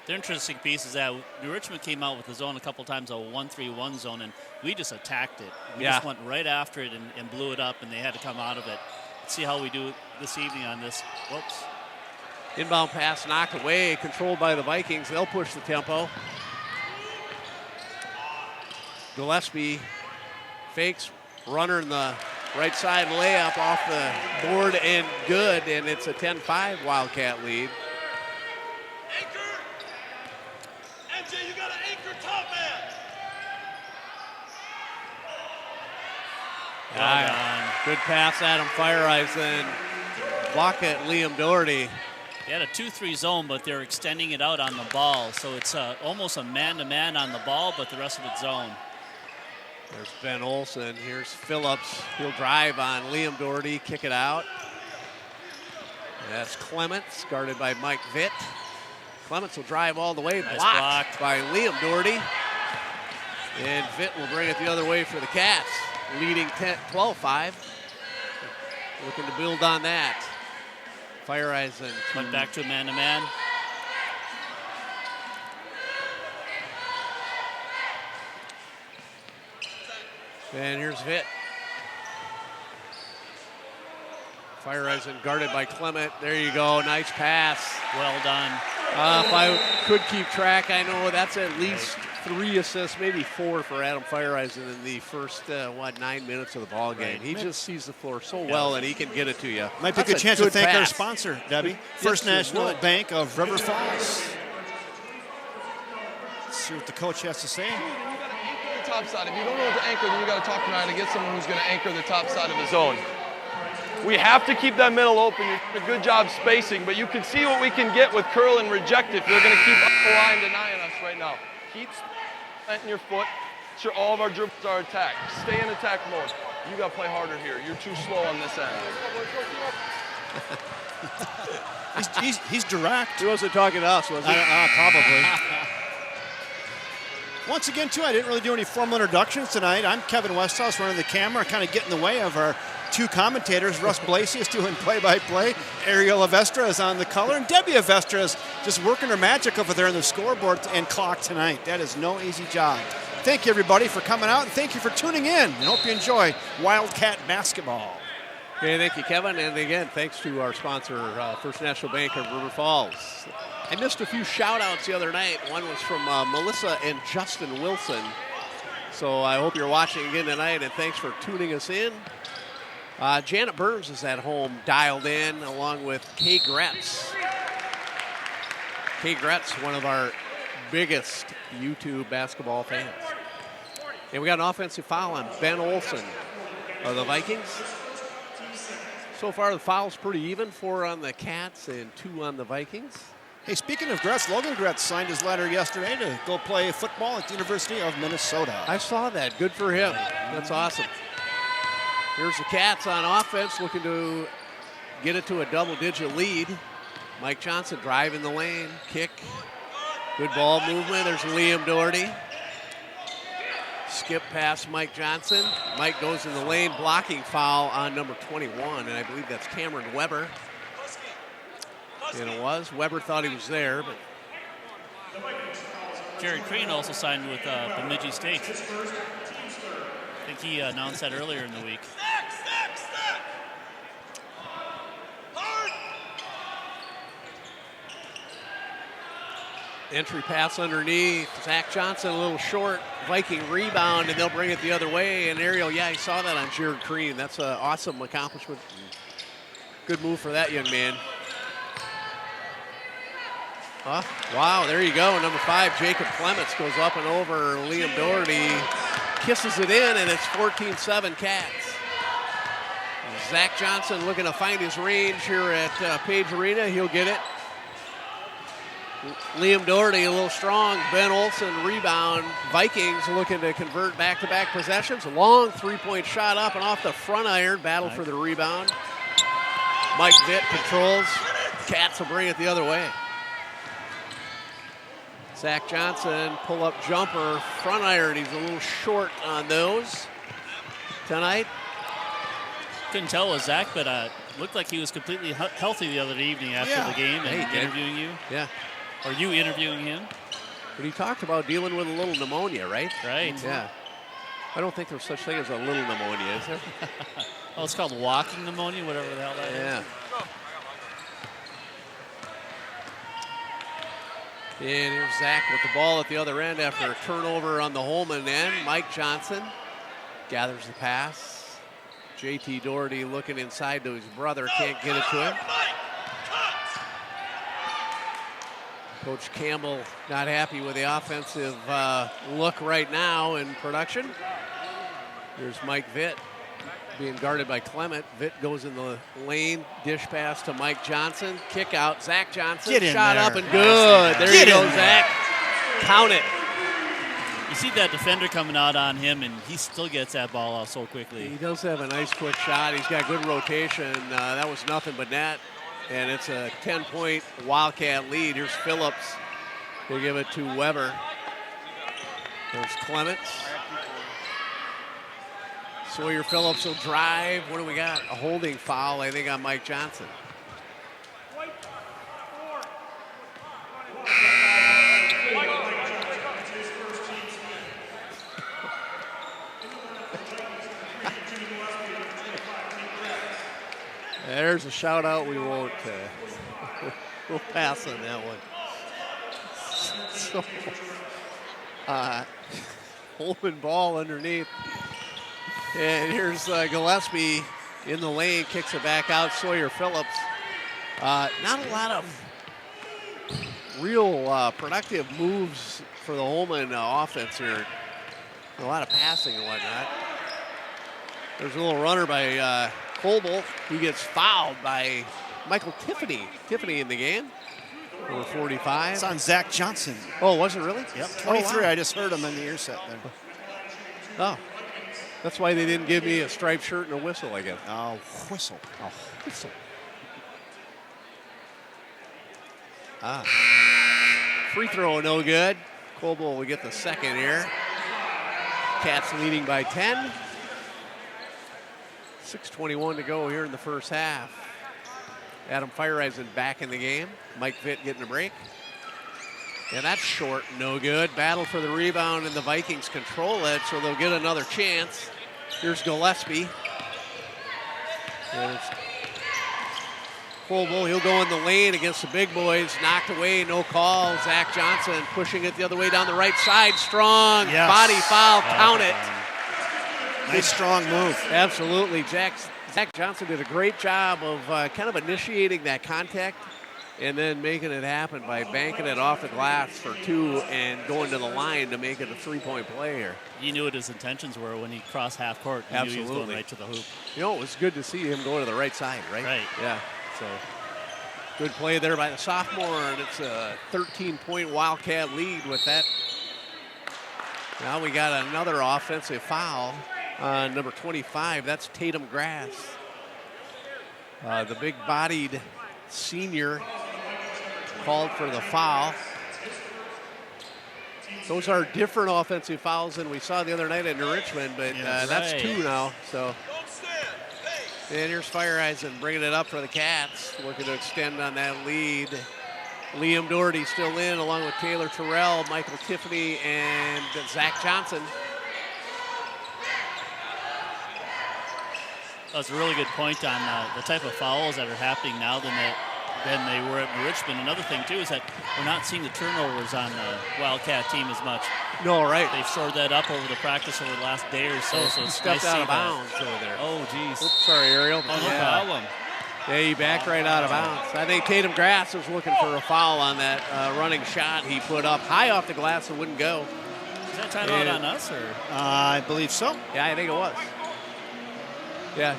[SPEAKER 3] The interesting piece is that New Richmond came out with the zone a couple times, a 1-3-1 zone, and we just attacked it. We just went right after it and blew it up, and they had to come out of it. Let's see how we do this evening on this. Whoops.
[SPEAKER 2] Inbound pass knocked away, controlled by the Vikings. They'll push the tempo. Gillespie fakes, runner in the right side layup off the board and good, and it's a 10-5 Wildcat lead.
[SPEAKER 6] You got to anchor top man.
[SPEAKER 2] Good pass, Adam Fireisen. Block it, Liam Doherty.
[SPEAKER 3] They had a 2-3 zone, but they're extending it out on the ball. So it's almost a man-to-man on the ball, but the rest of it's zone.
[SPEAKER 2] There's Ben Olson. Here's Phillips. He'll drive on Liam Doherty, kick it out. That's Clements, guarded by Mike Vitt. Clements will drive all the way, blocked by Liam Doherty. And Vitt will bring it the other way for the Cats, leading 12-5. Looking to build on that. Fireisen
[SPEAKER 3] went back to a man-to-man.
[SPEAKER 2] And here's Vitt. Fireisen guarded by Clement. There you go, nice pass.
[SPEAKER 3] Well done.
[SPEAKER 2] If I could keep track, I know that's at least 3 assists, maybe 4 for Adam Fireisen in the first, 9 minutes of the ball game. He just sees the floor so well that he can get it to you.
[SPEAKER 1] Might be a good chance to thank our sponsor, Debbie. First National Bank of River Falls. Let's see what the coach has to say.
[SPEAKER 5] Top side. If you don't know what to anchor, then you got to talk around and get someone who's going to anchor the top side of the zone. We have to keep that middle open. You're doing a good job spacing, but you can see what we can get with curl and reject if they're going to keep up the line denying us right now. Keep planting your foot. Sure, all of our dribbles are attack. Stay in attack mode. You got to play harder here. You're too slow on this end.
[SPEAKER 1] He's direct.
[SPEAKER 2] He wasn't talking to us, was he?
[SPEAKER 1] Probably. Once again, too, I didn't really do any formal introductions tonight. I'm Kevin Westhouse, running the camera, kind of getting in the way of our 2 commentators. Russ Blasey is doing play-by-play. Ariel Avestra is on the color. And Debbie Avestra is just working her magic over there on the scoreboard and clock tonight. That is no easy job. Thank you, everybody, for coming out, and thank you for tuning in. And hope you enjoy Wildcat basketball.
[SPEAKER 2] Okay, thank you, Kevin. And again, thanks to our sponsor, First National Bank of River Falls. I missed a few shout-outs the other night. One was from Melissa and Justin Wilson. So I hope you're watching again tonight, and thanks for tuning us in. Janet Burns is at home, dialed in, along with Kay Gretz. Kay Gretz, one of our biggest YouTube basketball fans. And we got an offensive foul on Ben Olson of the Vikings. So far, the foul's pretty even, 4 on the Cats and 2 on the Vikings.
[SPEAKER 1] Hey, speaking of Gretz, Logan Gretz signed his letter yesterday to go play football at the University of Minnesota.
[SPEAKER 2] I saw that. Good for him. That's awesome. Here's the Cats on offense, looking to get it to a double-digit lead. Mike Johnson driving the lane, kick. Good ball movement. There's Liam Doherty. Skip past Mike Johnson. Mike goes in the lane, blocking foul on number 21, and I believe that's Cameron Weber. And it was. Weber thought he was there, but
[SPEAKER 3] Jared Crane also signed with Bemidji State. I think he announced that earlier in the week.
[SPEAKER 2] Entry pass underneath. Zach Johnson a little short. Viking rebound, and they'll bring it the other way. And Ariel, yeah, he saw that on Jared Crean. That's an awesome accomplishment. Good move for that young man. Wow, there you go. Number 5, Jacob Clements goes up and over. Liam Doherty kisses it in, and it's 14-7 Cats. Zach Johnson looking to find his range here at Page Arena. He'll get it. Liam Doherty a little strong. Ben Olsen rebound. Vikings looking to convert back-to-back possessions. A long three-point shot up and off the front iron. Battle for the rebound. Mike Vitt controls. Cats will bring it the other way. Zach Johnson, pull-up jumper, front iron. He's a little short on those tonight.
[SPEAKER 3] Couldn't tell it was Zach, but looked like he was completely healthy the other evening after the game and interviewing you.
[SPEAKER 2] Yeah.
[SPEAKER 3] Or you interviewing him.
[SPEAKER 2] But he talked about dealing with a little pneumonia, right?
[SPEAKER 3] Right.
[SPEAKER 2] Yeah. I don't think there's such thing as a little pneumonia, is there?
[SPEAKER 3] Oh, it's called walking pneumonia, whatever the hell that is.
[SPEAKER 2] Yeah. And here's Zach with the ball at the other end after a turnover on the Holmen end. Mike Johnson gathers the pass. JT Doherty looking inside to his brother, can't get it to him. Coach Campbell not happy with the offensive look right now in production. Here's Mike Vitt being guarded by Clement. Vitt goes in the lane, dish pass to Mike Johnson. Kick out, Zach Johnson.
[SPEAKER 1] Get in
[SPEAKER 2] shot
[SPEAKER 1] there.
[SPEAKER 2] Up and good. There you go, Zach. Count it.
[SPEAKER 3] You see that defender coming out on him, and he still gets that ball out so quickly.
[SPEAKER 2] He does have a nice quick shot. He's got good rotation. That was nothing but net. And it's a 10-point Wildcat lead. Here's Phillips. They give it to Weber. There's Clements. Sawyer Phillips will drive. What do we got? A holding foul, I think, on Mike Johnson. There's a shout out we won't, we'll pass on that one. So, Holmen ball underneath. And here's Gillespie in the lane, kicks it back out. Sawyer Phillips. Not a lot of real productive moves for the Holmen offense here. A lot of passing and whatnot. There's a little runner by Colble. He gets fouled by Michael Tiffany. Tiffany in the game. Number 45.
[SPEAKER 1] It's on Zach Johnson.
[SPEAKER 2] Oh, was it really?
[SPEAKER 1] Yep, 23.
[SPEAKER 2] Oh, wow.
[SPEAKER 1] I just heard him in the ear set there.
[SPEAKER 2] Oh, that's why they didn't give me a striped shirt and a whistle, I guess.
[SPEAKER 1] Oh, whistle.
[SPEAKER 2] Oh, whistle. Free throw, no good. Colble will get the second here. Cats leading by 10. 6:21 to go here in the first half. Adam Fireisen back in the game. Mike Vitt getting a break. And that's short, no good. Battle for the rebound, and the Vikings control it, so they'll get another chance. Here's Gillespie. There's Colble. He'll go in the lane against the big boys. Knocked away, no call. Zach Johnson pushing it the other way down the right side. Strong body foul, count it.
[SPEAKER 1] Nice strong move.
[SPEAKER 2] Absolutely. Zach Johnson did a great job of kind of initiating that contact and then making it happen by banking it off the glass for two and going to the line to make it a three-point play here.
[SPEAKER 3] You knew what his intentions were when he crossed half court. You knew he was going right to the hoop.
[SPEAKER 2] You know, it was good to see him go to the right side, right?
[SPEAKER 3] Right.
[SPEAKER 2] Yeah. So good play there by the sophomore, and it's a 13-point Wildcat lead with that. Now we got another offensive foul. Number 25, that's Tatum Grass. The big-bodied senior called for the foul. Those are different offensive fouls than we saw the other night in Richmond, but that's two now. So, and here's Fireisen bringing it up for the Cats, looking to extend on that lead. Liam Doherty still in, along with Taylor Terrell, Michael Tiffany, and Zach Johnson.
[SPEAKER 3] That's a really good point on the type of fouls that are happening now than they were at Richmond. Another thing, too, is that we're not seeing the turnovers on the Wildcat team as much.
[SPEAKER 2] No, right.
[SPEAKER 3] They've shored that up over the practice over the last day or so. So it's
[SPEAKER 2] stepped
[SPEAKER 3] nice
[SPEAKER 2] out
[SPEAKER 3] to
[SPEAKER 2] of
[SPEAKER 3] see
[SPEAKER 2] bounds
[SPEAKER 3] that.
[SPEAKER 2] over there.
[SPEAKER 3] Oh, geez.
[SPEAKER 2] Oops, sorry, Ariel.
[SPEAKER 3] Oh, no problem.
[SPEAKER 2] Yeah, he backed right out of bounds. I think Tatum Grass was looking for a foul on that running shot he put up high off the glass and wouldn't go.
[SPEAKER 3] Is that timeout on us? Or?
[SPEAKER 1] I believe so.
[SPEAKER 2] Yeah, I think it was. Yeah.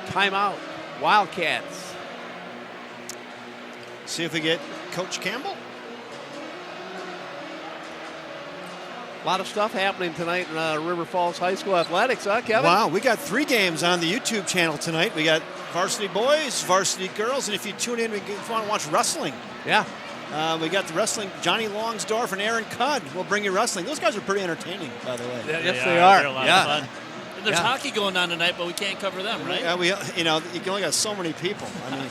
[SPEAKER 2] Timeout. Wildcats.
[SPEAKER 1] See if we get Coach Campbell.
[SPEAKER 2] A lot of stuff happening tonight in River Falls High School athletics, huh, Kevin?
[SPEAKER 1] Wow, we got 3 games on the YouTube channel tonight. We got varsity boys, varsity girls, and if you tune in, if you want to watch wrestling.
[SPEAKER 2] Yeah.
[SPEAKER 1] We got the wrestling, Johnny Longsdorf and Aaron Cudd will bring you wrestling. Those guys are pretty entertaining, by the way.
[SPEAKER 2] Yeah, yes, they are.
[SPEAKER 3] They're a lot of fun. And there's hockey going on tonight, but we can't cover them, right?
[SPEAKER 1] Yeah, you only got so many people. I mean,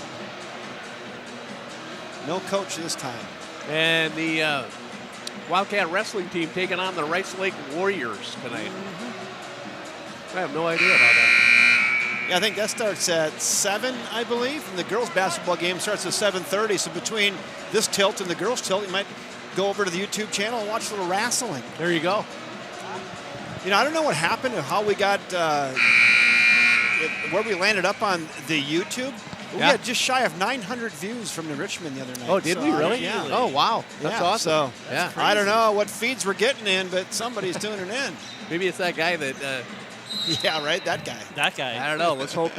[SPEAKER 1] no coach this time.
[SPEAKER 2] And the Wildcat wrestling team taking on the Rice Lake Warriors tonight. I have no idea about that.
[SPEAKER 1] Yeah, I think that starts at 7, I believe, and the girls' basketball game starts at 7:30. So between this tilt and the girls' tilt, you might go over to the YouTube channel and watch a little wrestling.
[SPEAKER 2] There you go.
[SPEAKER 1] You know, I don't know what happened or how we got where we landed up on the YouTube. We had just shy of 900 views from the Richmond the other night.
[SPEAKER 2] Oh, did we really?
[SPEAKER 1] Yeah.
[SPEAKER 2] Oh, wow. That's awesome.
[SPEAKER 1] So,
[SPEAKER 2] yeah.
[SPEAKER 1] I don't know what feeds we're getting in, but somebody's tuning in.
[SPEAKER 2] Maybe it's that guy that...
[SPEAKER 1] yeah, right, that guy.
[SPEAKER 3] That guy.
[SPEAKER 2] I don't know. Let's hope.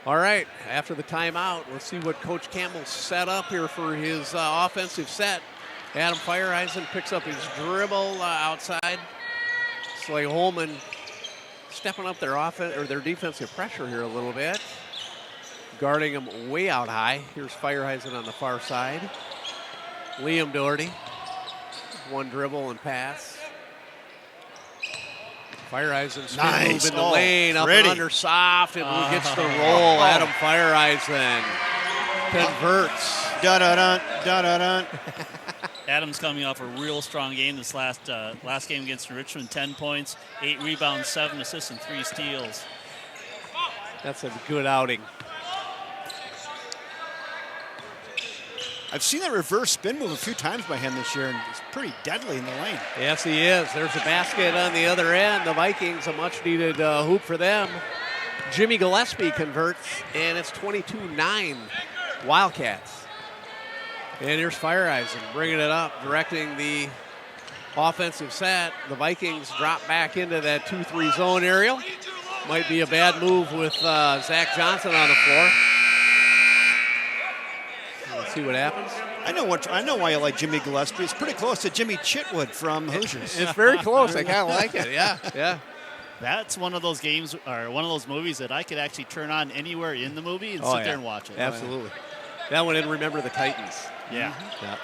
[SPEAKER 2] All right. After the timeout, let's see what Coach Campbell set up here for his offensive set. Adam Fireeisen picks up his dribble outside. It's like Holmen stepping up their offense or their defensive pressure here a little bit, guarding them way out high. Here's Fireeisen on the far side. Liam Doherty, one dribble and pass. Fireeisen spin move in the lane, up and under soft, and gets the roll. Adam Fireeisen converts.
[SPEAKER 1] Da-da-dun, da-da-dun.
[SPEAKER 3] Adam's coming off a real strong game this last game against Richmond. 10 points, 8 rebounds, 7 assists, and 3 steals.
[SPEAKER 2] That's a good outing.
[SPEAKER 1] I've seen that reverse spin move a few times by him this year, and it's pretty deadly in the lane.
[SPEAKER 2] Yes, he is. There's a basket on the other end. The Vikings, a much-needed hoop for them. Jimmy Gillespie converts, and it's 22-9 Wildcats. And here's Fireeisen bringing it up, directing the offensive set. The Vikings drop back into that 2-3 zone area. Might be a bad move with Zach Johnson on the floor. Let's see what happens.
[SPEAKER 1] I know why you like Jimmy Gillespie. It's pretty close to Jimmy Chitwood from Hoosiers.
[SPEAKER 2] It's very close. I kind of like it. Yeah.
[SPEAKER 3] That's one of those games or one of those movies that I could actually turn on anywhere in the movie and sit there and watch it.
[SPEAKER 2] Absolutely. That one, and Remember the Titans.
[SPEAKER 3] Yeah.
[SPEAKER 2] Yeah.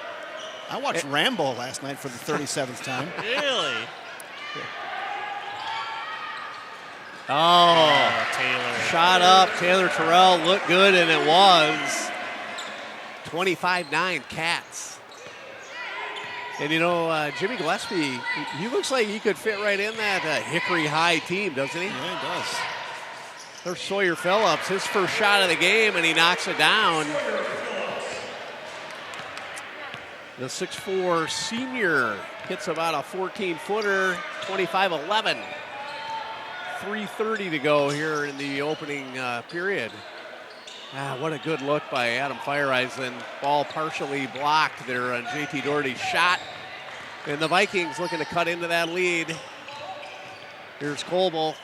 [SPEAKER 1] I watched Rambo last night for the 37th time.
[SPEAKER 3] Really?
[SPEAKER 2] Oh,
[SPEAKER 3] Taylor.
[SPEAKER 2] Shot up. Taylor Terrell looked good, and it was 25-9 Cats. And, you know, Jimmy Gillespie, he looks like he could fit right in that Hickory High team, doesn't he?
[SPEAKER 1] Yeah, he does.
[SPEAKER 2] There's Sawyer Phillips, his first shot of the game, and he knocks it down. The 6'4 senior hits about a 14-footer, 25-11. 3:30 to go here in the opening period. What a good look by Adam Fireeisen. Ball partially blocked there on JT Doherty's shot. And the Vikings looking to cut into that lead. Here's Colby.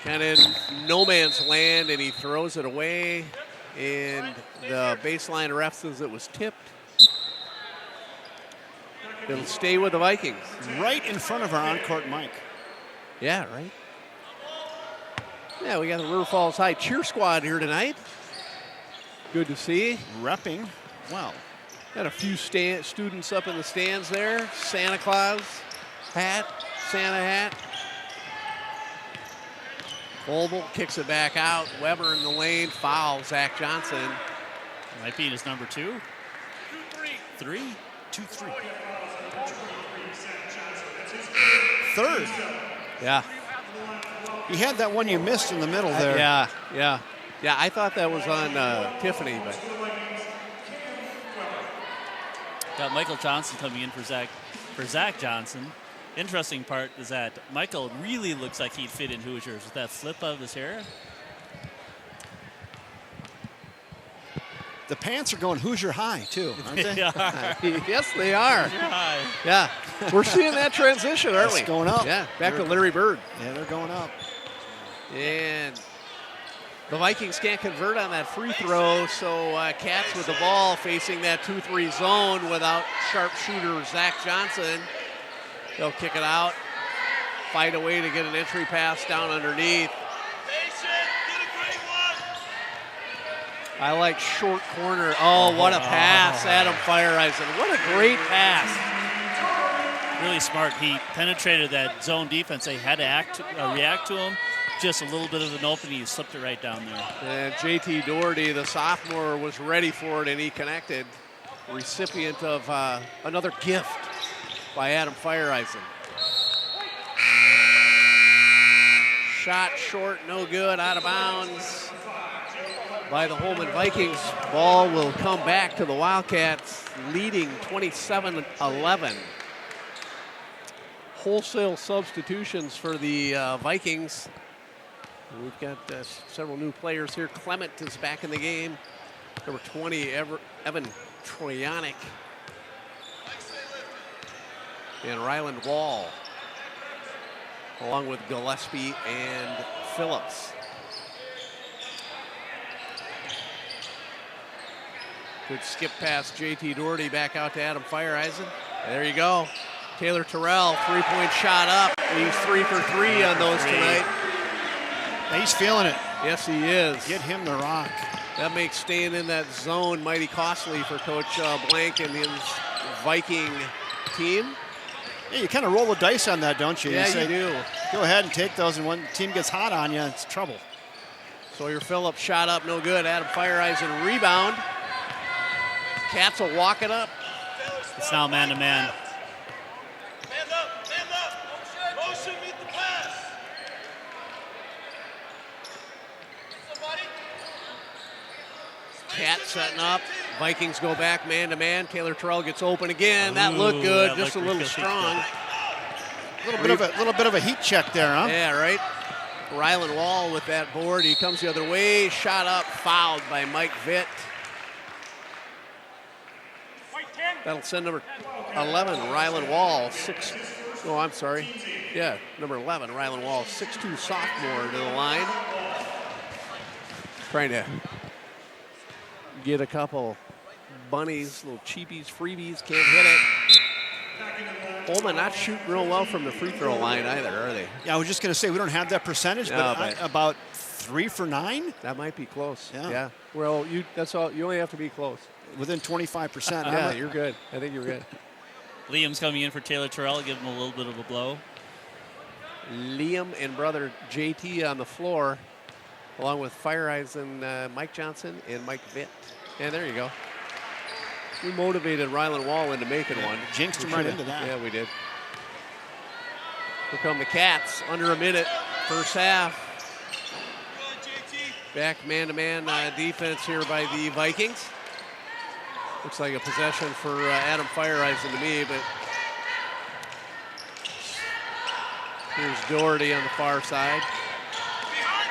[SPEAKER 2] Kind of no man's land, and he throws it away. And the baseline ref says it was tipped. It'll stay with the Vikings.
[SPEAKER 1] Right in front of our on-court mic.
[SPEAKER 2] Yeah, right. Yeah, we got the River Falls High cheer squad here tonight. Good to see.
[SPEAKER 1] Repping well.
[SPEAKER 2] Got a few students up in the stands there. Santa Claus hat, Santa hat. Holmen kicks it back out. Weber in the lane, foul, Zach Johnson.
[SPEAKER 3] Might be his number 2. 3?
[SPEAKER 1] 2-3. Third.
[SPEAKER 2] Yeah.
[SPEAKER 1] He had that one you missed in the middle there.
[SPEAKER 2] Yeah. I thought that was on Tiffany, but
[SPEAKER 3] Got Michael Johnson coming in for Zach Johnson. Interesting part is that Michael really looks like he'd fit in Hoosiers with that flip of his hair.
[SPEAKER 1] The pants are going Hoosier high, too, aren't they?
[SPEAKER 2] yes, they are.
[SPEAKER 3] Hoosier high.
[SPEAKER 2] Yeah, we're seeing that transition, aren't we?
[SPEAKER 1] It's going up.
[SPEAKER 2] Yeah, back to Larry Bird.
[SPEAKER 1] Yeah, they're going up.
[SPEAKER 2] And the Vikings can't convert on that free throw, so Cats with the ball facing that 2-3 zone without sharpshooter Zach Johnson. They'll kick it out, fight a way to get an entry pass down underneath. I like short corner. Oh, what a pass, Adam Fireisen. What a great pass.
[SPEAKER 3] Really smart. He penetrated that zone defense. They had to react to him. Just a little bit of an opening. He slipped it right down there.
[SPEAKER 2] And JT Doherty, the sophomore, was ready for it, and he connected. Recipient of another gift by Adam Fireisen. Shot short, no good, out of bounds by the Holmen Vikings. Ball will come back to the Wildcats, leading 27-11. Wholesale substitutions for the Vikings. We've got several new players here. Clement is back in the game. Number 20, Evan Troyanik. And Ryland Wall, along with Gillespie and Phillips. Good skip pass, JT Doherty back out to Adam Fireisen. There you go. Taylor Terrell, three-point shot up. He's 3 for 3 on those tonight.
[SPEAKER 1] He's feeling it.
[SPEAKER 2] Yes, he is.
[SPEAKER 1] Get him the rock.
[SPEAKER 2] That makes staying in that zone mighty costly for Coach Blank and his Viking team.
[SPEAKER 1] Yeah, you kind of roll the dice on that, don't you?
[SPEAKER 2] Yeah,
[SPEAKER 1] you say,
[SPEAKER 2] you do.
[SPEAKER 1] Go ahead and take those, and when the team gets hot on you, it's trouble.
[SPEAKER 2] Sawyer Phillips shot up, no good. Adam Fireisen rebound. Cats will walk it up.
[SPEAKER 3] It's now man-to-man.
[SPEAKER 6] Man up. Motion, meet the pass. Somebody.
[SPEAKER 2] Cats setting up. Vikings go back man-to-man. Taylor Terrell gets open again. That looked good,
[SPEAKER 3] that
[SPEAKER 2] just a
[SPEAKER 3] looked
[SPEAKER 2] little
[SPEAKER 3] really
[SPEAKER 2] strong.
[SPEAKER 1] A little bit of a heat check there, huh?
[SPEAKER 2] Yeah, right. Ryland Wall with that board. He comes the other way. Shot up, fouled by Mike Vitt. That'll send number 11, Ryland Wall, number 11, Ryland Wall, 6'2" sophomore to the line. Trying to get a couple bunnies, little cheapies, freebies, can't hit it. Holmen not shooting real well from the free throw line either, are they?
[SPEAKER 1] Yeah, I was just going to say we don't have that percentage, but about 3 for 9?
[SPEAKER 2] That might be close.
[SPEAKER 1] Yeah.
[SPEAKER 2] Well, that's all. You only have to be close.
[SPEAKER 1] Within 25%.
[SPEAKER 2] Yeah, you're good. I think you're good.
[SPEAKER 3] Liam's coming in for Taylor Terrell, give him a little bit of a blow.
[SPEAKER 2] Liam and brother JT on the floor, along with Fireisen, Mike Johnson, and Mike Vitt. And there you go. We motivated Ryland Wall into making one.
[SPEAKER 1] Jinxed him right into that.
[SPEAKER 2] Yeah, we did. Here come the Cats, under a minute, first half. Back man-to-man defense here by the Vikings. Looks like a possession for Adam Fireisen to me, but here's Doherty on the far side.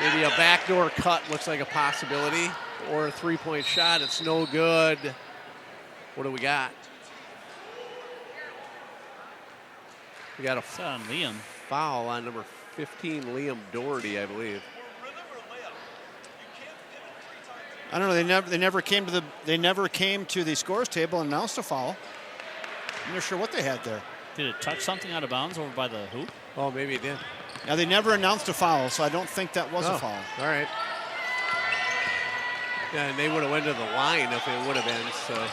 [SPEAKER 2] Maybe a backdoor cut looks like a possibility, or a three-point shot. It's no good. What do we got? We got a
[SPEAKER 3] on Liam.
[SPEAKER 2] Foul on number 15, Liam Doherty, I believe.
[SPEAKER 1] I don't know. They never came to the scores table and announced a foul. I'm not sure what they had there.
[SPEAKER 3] Did it touch something out of bounds over by the hoop?
[SPEAKER 2] Oh, maybe it did.
[SPEAKER 1] Now they never announced a foul, so I don't think that was a foul.
[SPEAKER 2] All right. Yeah, and they would have went to the line if it would have been. So,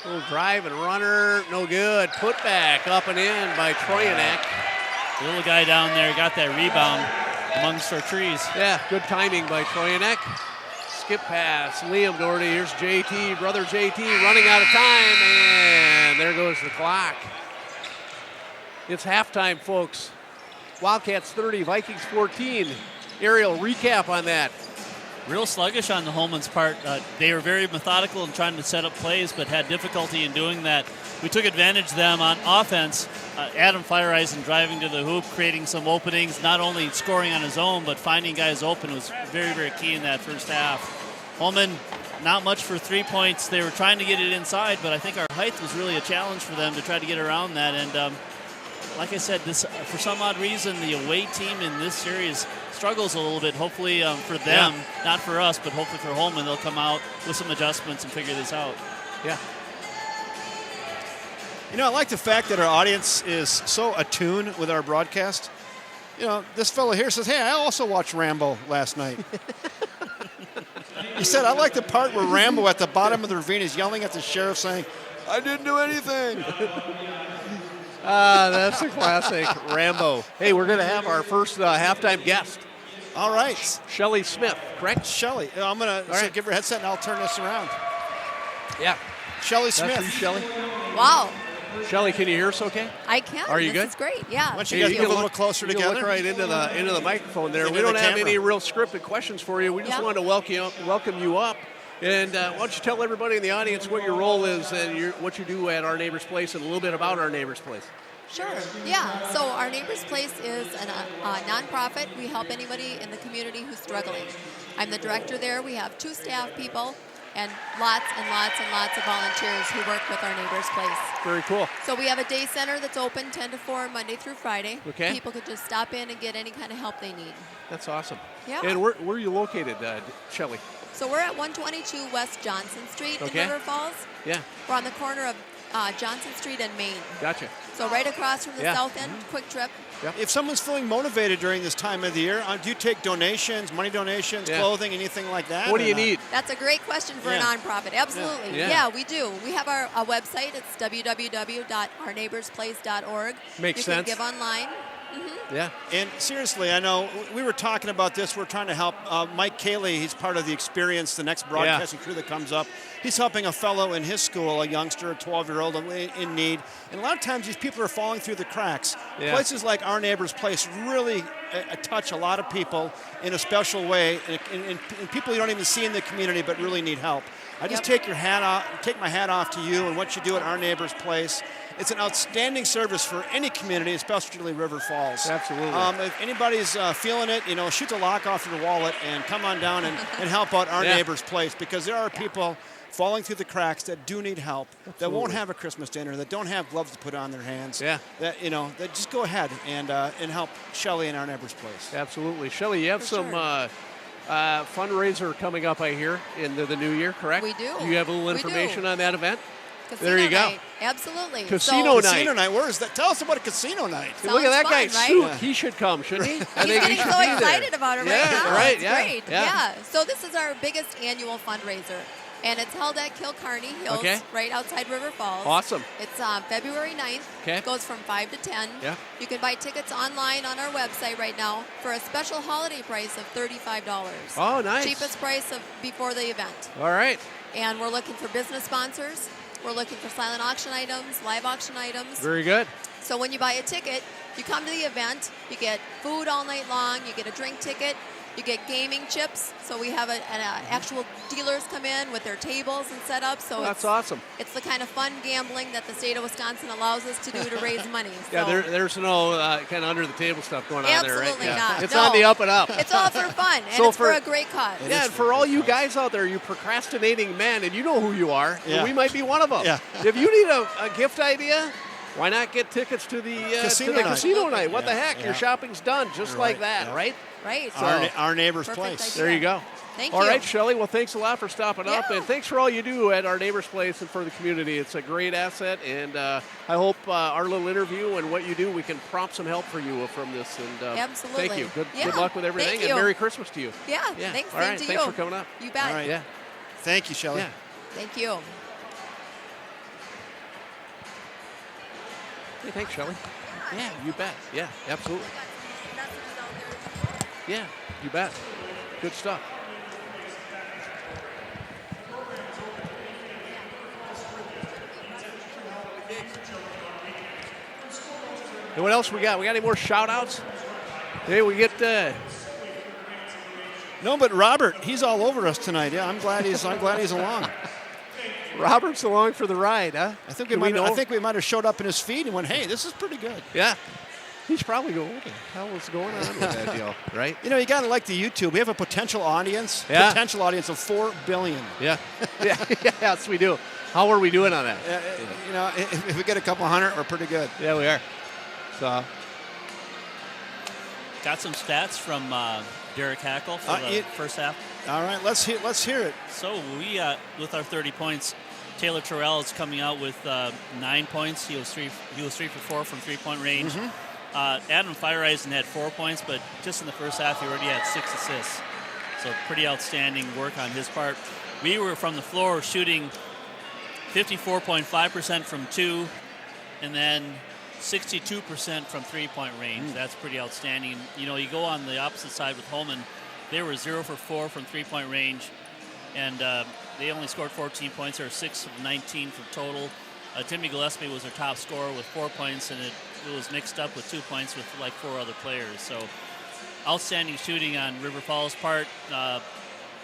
[SPEAKER 2] little drive and runner, no good. Put back up and in by Troyanek.
[SPEAKER 3] The little guy down there got that rebound. amongst our trees.
[SPEAKER 2] Yeah, good timing by Troyanek. Skip pass, Liam Doherty. Here's JT, brother JT, running out of time, and there goes the clock. It's halftime, folks. Wildcats 30, Vikings 14. Aerial recap on that.
[SPEAKER 3] Real sluggish on the Holmen's part. They were very methodical in trying to set up plays, but had difficulty in doing that. We took advantage of them on offense. Adam Flereisen driving to the hoop, creating some openings, not only scoring on his own, but finding guys open was very, very key in that first half. Holmen, not much for 3 points. They were trying to get it inside, but I think our height was really a challenge for them to try to get around that. And like I said, this for some odd reason, the away team in this series struggles a little bit. Hopefully for them, not for us, but hopefully for Holmen, they'll come out with some adjustments and figure this out.
[SPEAKER 2] Yeah.
[SPEAKER 1] You know, I like the fact that our audience is so attuned with our broadcast. You know, this fellow here says, hey, I also watched Rambo last night. He said, I like the part where Rambo at the bottom of the ravine is yelling at the sheriff saying, I didn't do anything.
[SPEAKER 2] That's a classic, Rambo. Hey, we're going to have our first halftime guest.
[SPEAKER 1] All right.
[SPEAKER 2] Shelly Smith, correct?
[SPEAKER 1] Shelly. I'm going to give her a headset and I'll turn this around.
[SPEAKER 2] Yeah.
[SPEAKER 1] Shelly
[SPEAKER 2] That's
[SPEAKER 1] Smith.
[SPEAKER 2] for you, Shelly.
[SPEAKER 7] Wow.
[SPEAKER 2] Shelly, can you hear us okay?
[SPEAKER 7] I can.
[SPEAKER 2] Are you
[SPEAKER 7] this
[SPEAKER 2] good?
[SPEAKER 7] is great. Yeah.
[SPEAKER 1] Why don't you guys move a little closer
[SPEAKER 2] you
[SPEAKER 1] together?
[SPEAKER 2] Look right into the microphone there.
[SPEAKER 1] Into
[SPEAKER 2] We don't
[SPEAKER 1] the
[SPEAKER 2] have
[SPEAKER 1] camera.
[SPEAKER 2] any real scripted questions for you. We just wanted to welcome you up. And why don't you tell everybody in the audience what your role is and what you do at Our Neighbor's Place and a little bit about Our Neighbor's Place.
[SPEAKER 7] Sure. Yeah. So Our Neighbor's Place is a nonprofit. We help anybody in the community who's struggling. I'm the director there. We have 2 staff people and lots and lots and lots of volunteers who work with Our Neighbor's Place.
[SPEAKER 2] Very cool.
[SPEAKER 7] So we have a day center that's open 10 to 4 Monday through Friday.
[SPEAKER 2] Okay.
[SPEAKER 7] People could just stop in and get any kind of help they need.
[SPEAKER 2] That's awesome.
[SPEAKER 7] Yeah.
[SPEAKER 2] And where are you located, Shelly?
[SPEAKER 7] So we're at 122 West Johnson Street
[SPEAKER 2] Okay.
[SPEAKER 7] in River Falls.
[SPEAKER 2] Yeah.
[SPEAKER 7] We're on the corner of Johnson Street and Main.
[SPEAKER 2] Gotcha.
[SPEAKER 7] So right across from the south end, quick trip.
[SPEAKER 1] If someone's feeling motivated during this time of the year, do you take donations, money donations, clothing, anything like that?
[SPEAKER 2] What do you need?
[SPEAKER 7] That's a great question for a nonprofit. Absolutely.
[SPEAKER 2] Yeah.
[SPEAKER 7] We do. We have our website. It's www.ourneighborsplace.org.
[SPEAKER 2] Makes sense.
[SPEAKER 7] You can give online.
[SPEAKER 2] Yeah.
[SPEAKER 1] And seriously, I know we were talking about this. We're trying to help Mike Cayley. He's part of the Experience, the next broadcasting crew that comes up. He's helping a fellow in his school, a youngster, a 12-year-old in need. And a lot of times these people are falling through the cracks.
[SPEAKER 2] Yeah.
[SPEAKER 1] Places like Our Neighbor's Place really touch a lot of people in a special way, and people you don't even see in the community but really need help. I just take my hat off to you and what you do at Our Neighbor's Place. It's an outstanding service for any community, especially River Falls.
[SPEAKER 2] Absolutely.
[SPEAKER 1] If anybody's feeling it, shoot the lock off your wallet and come on down and help out Our Neighbor's Place, because there are people falling through the cracks that do need help, that won't have a Christmas dinner, that don't have gloves to put on their hands.
[SPEAKER 2] Yeah.
[SPEAKER 1] That that just go ahead and help Shelly and Our Neighbor's Place.
[SPEAKER 2] Absolutely. Shelly, you have some fundraiser coming up, I hear, in the new year, correct?
[SPEAKER 7] We do.
[SPEAKER 2] Do you have a little information on that event?
[SPEAKER 7] Casino
[SPEAKER 2] there you
[SPEAKER 7] night.
[SPEAKER 2] go.
[SPEAKER 7] Absolutely.
[SPEAKER 2] Casino night.
[SPEAKER 1] Casino night. Where is that? Tell us about a casino night.
[SPEAKER 2] Look at that
[SPEAKER 7] fun,
[SPEAKER 2] guy,
[SPEAKER 7] right?
[SPEAKER 2] Sue. He should come, shouldn't he?
[SPEAKER 7] He's getting so excited about it right now.
[SPEAKER 2] Right,
[SPEAKER 7] It's
[SPEAKER 2] yeah,
[SPEAKER 7] great.
[SPEAKER 2] yeah.
[SPEAKER 7] So this is our biggest annual fundraiser. And it's held at Kilcarney Hills, right outside River Falls.
[SPEAKER 2] Awesome.
[SPEAKER 7] It's February 9th.
[SPEAKER 2] Okay.
[SPEAKER 7] It goes from 5 to 10.
[SPEAKER 2] Yeah.
[SPEAKER 7] You can buy tickets online on our website right now for a special holiday price of $35.
[SPEAKER 2] Oh, nice.
[SPEAKER 7] Cheapest price before the event.
[SPEAKER 2] All right.
[SPEAKER 7] And we're looking for business sponsors. We're looking for silent auction items, live auction items.
[SPEAKER 2] Very good.
[SPEAKER 7] So when you buy a ticket, you come to the event, you get food all night long, you get a drink ticket, you get gaming chips. So we have actual dealers come in with their tables and set up. So
[SPEAKER 2] that's awesome.
[SPEAKER 7] It's the kind of fun gambling that the state of Wisconsin allows us to do to raise money. So
[SPEAKER 2] Yeah, there's no kind of under the table stuff going on there, right?
[SPEAKER 7] absolutely not.
[SPEAKER 2] It's
[SPEAKER 7] No.
[SPEAKER 2] on the up and up.
[SPEAKER 7] It's all for fun, and
[SPEAKER 2] So
[SPEAKER 7] it's for a great cause.
[SPEAKER 2] Yeah, and for all you guys out there, you procrastinating men, and you know who you are, and we might be one of them.
[SPEAKER 1] Yeah.
[SPEAKER 2] If you need a gift idea, why not get tickets to the casino night? What the heck? Your shopping's done just like that, right?
[SPEAKER 7] Right.
[SPEAKER 1] Our Neighbor's
[SPEAKER 7] Perfect
[SPEAKER 1] Place.
[SPEAKER 7] idea.
[SPEAKER 2] There you go.
[SPEAKER 7] Thank
[SPEAKER 2] All
[SPEAKER 7] you.
[SPEAKER 2] right, Shelly. Well, thanks a lot for stopping up,
[SPEAKER 7] Yeah.
[SPEAKER 2] and thanks for all you do at Our Neighbor's Place and for the community. It's a great asset, and I hope our little interview and what you do, we can prompt some help for you from this. And
[SPEAKER 7] Absolutely.
[SPEAKER 2] thank you. Good
[SPEAKER 7] Yeah.
[SPEAKER 2] luck with everything,
[SPEAKER 7] Thank
[SPEAKER 2] and
[SPEAKER 7] you.
[SPEAKER 2] Merry Christmas to you.
[SPEAKER 7] Yeah.
[SPEAKER 2] Yeah.
[SPEAKER 7] Thanks.
[SPEAKER 2] All right.
[SPEAKER 7] Same to
[SPEAKER 2] Thanks
[SPEAKER 7] you.
[SPEAKER 2] for coming up.
[SPEAKER 7] You bet.
[SPEAKER 1] All right.
[SPEAKER 2] Yeah.
[SPEAKER 1] Thank you, Shelly.
[SPEAKER 2] Yeah.
[SPEAKER 7] Thank you.
[SPEAKER 2] Hey, thanks, Shelly. Yeah, you bet. Yeah, absolutely. Yeah, you bet. Good stuff. And what else we got? We got any more shout-outs? Hey, we get...
[SPEAKER 1] No, but Robert, he's all over us tonight. Yeah, I'm glad he's along.
[SPEAKER 2] Robert's along for the ride, huh?
[SPEAKER 1] I think we might have showed up in his feed and went, hey, this is pretty good.
[SPEAKER 2] Yeah. He's probably going, what the hell is going on with that deal, right?
[SPEAKER 1] You know, you got to like the YouTube. We have a potential audience of 4 billion.
[SPEAKER 2] Yeah. Yes, we do. How are we doing on that?
[SPEAKER 1] You know, if we get a couple hundred, we're pretty good.
[SPEAKER 2] Yeah, we are. So,
[SPEAKER 3] got some stats from Derek Hackle for the first half.
[SPEAKER 1] All right, let's hear it.
[SPEAKER 3] So we, with our 30 points, Taylor Terrell is coming out with 9 points. He was 3 for 4 from 3-point range. Adam Fireisen had 4 points, but just in the first half, he already had 6 assists. So pretty outstanding work on his part. We were from the floor shooting 54.5% from 2, and then 62% from 3-point range. That's pretty outstanding. You know, you go on the opposite side with Holmen. They were 0 for 4 from 3-point range, and they only scored 14 points. They were 6 of 19 from total. Timmy Gillespie was their top scorer with 4 points, and it was mixed up with 2 points with like 4 other players. So outstanding shooting on River Falls' part.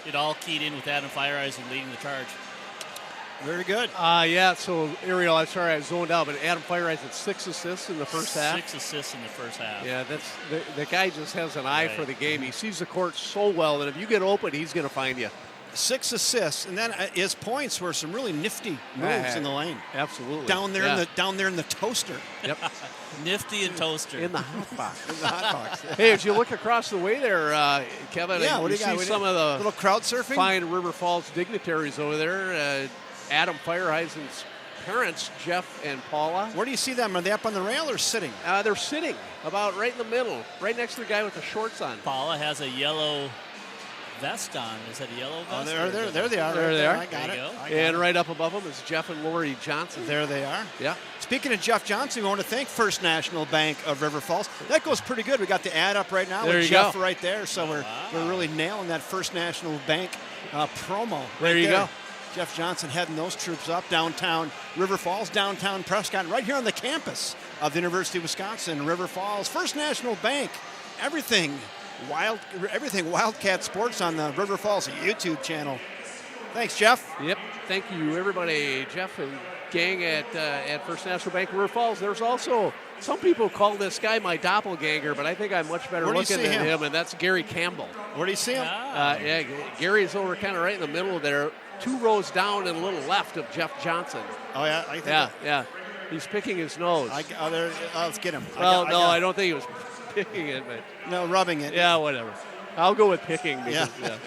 [SPEAKER 3] It all keyed in with Adam Fireisen leading the charge.
[SPEAKER 1] Very good.
[SPEAKER 2] So Ariel, I'm sorry I zoned out, but Adam Fireisen 6 assists in the first half.
[SPEAKER 3] 6 assists in the first half.
[SPEAKER 2] Yeah, that's the guy just has an eye for the game. He sees the court so well that if you get open, he's going to find you.
[SPEAKER 1] 6 assists, and then his points were some really nifty moves in the lane.
[SPEAKER 2] Absolutely.
[SPEAKER 1] Down there in the toaster.
[SPEAKER 2] Yep.
[SPEAKER 3] Nifty and toaster.
[SPEAKER 2] In the hot box.
[SPEAKER 1] In the hot box.
[SPEAKER 2] Hey, as you look across the way there, Kevin,
[SPEAKER 1] what do you
[SPEAKER 2] see
[SPEAKER 1] got?
[SPEAKER 2] some of the
[SPEAKER 1] little crowd surfing?
[SPEAKER 2] fine River Falls dignitaries over there. Adam Fireisen's parents, Jeff and Paula.
[SPEAKER 1] Where do you see them? Are they up on the rail or sitting?
[SPEAKER 2] They're sitting about right in the middle, right next to the guy with the shorts on.
[SPEAKER 3] Paula has a yellow vest on. Is that a yellow vest?
[SPEAKER 1] Oh, there they are.
[SPEAKER 2] There they are.
[SPEAKER 1] I got it.
[SPEAKER 2] And right up above them is Jeff and Lori Johnson.
[SPEAKER 1] There they are.
[SPEAKER 2] Yeah.
[SPEAKER 1] Speaking of Jeff Johnson, we want to thank First National Bank of River Falls. That goes pretty good. We got the ad up right now
[SPEAKER 2] there
[SPEAKER 1] with
[SPEAKER 2] you
[SPEAKER 1] Jeff
[SPEAKER 2] go.
[SPEAKER 1] right there. So we're really nailing that First National Bank promo.
[SPEAKER 2] There you go.
[SPEAKER 1] Jeff Johnson heading those troops up downtown River Falls, downtown Prescott, right here on the campus of the University of Wisconsin, River Falls. First National Bank, everything Wildcat Sports on the River Falls YouTube channel. Thanks, Jeff.
[SPEAKER 2] Yep. Thank you, everybody. Jeff and gang at First National Bank River Falls. There's also some people call this guy my doppelganger, but I think I'm much better looking than him, and that's Gary Campbell.
[SPEAKER 1] Where do you see him?
[SPEAKER 2] Gary's over kind of right in the middle there, 2 rows down and a little left of Jeff Johnson.
[SPEAKER 1] Oh, yeah? I think
[SPEAKER 2] Yeah. He's picking his nose.
[SPEAKER 1] Let's get him.
[SPEAKER 2] I don't think he was picking it, but...
[SPEAKER 1] No, rubbing it.
[SPEAKER 2] Yeah, whatever. I'll go with picking. Because,
[SPEAKER 1] yeah.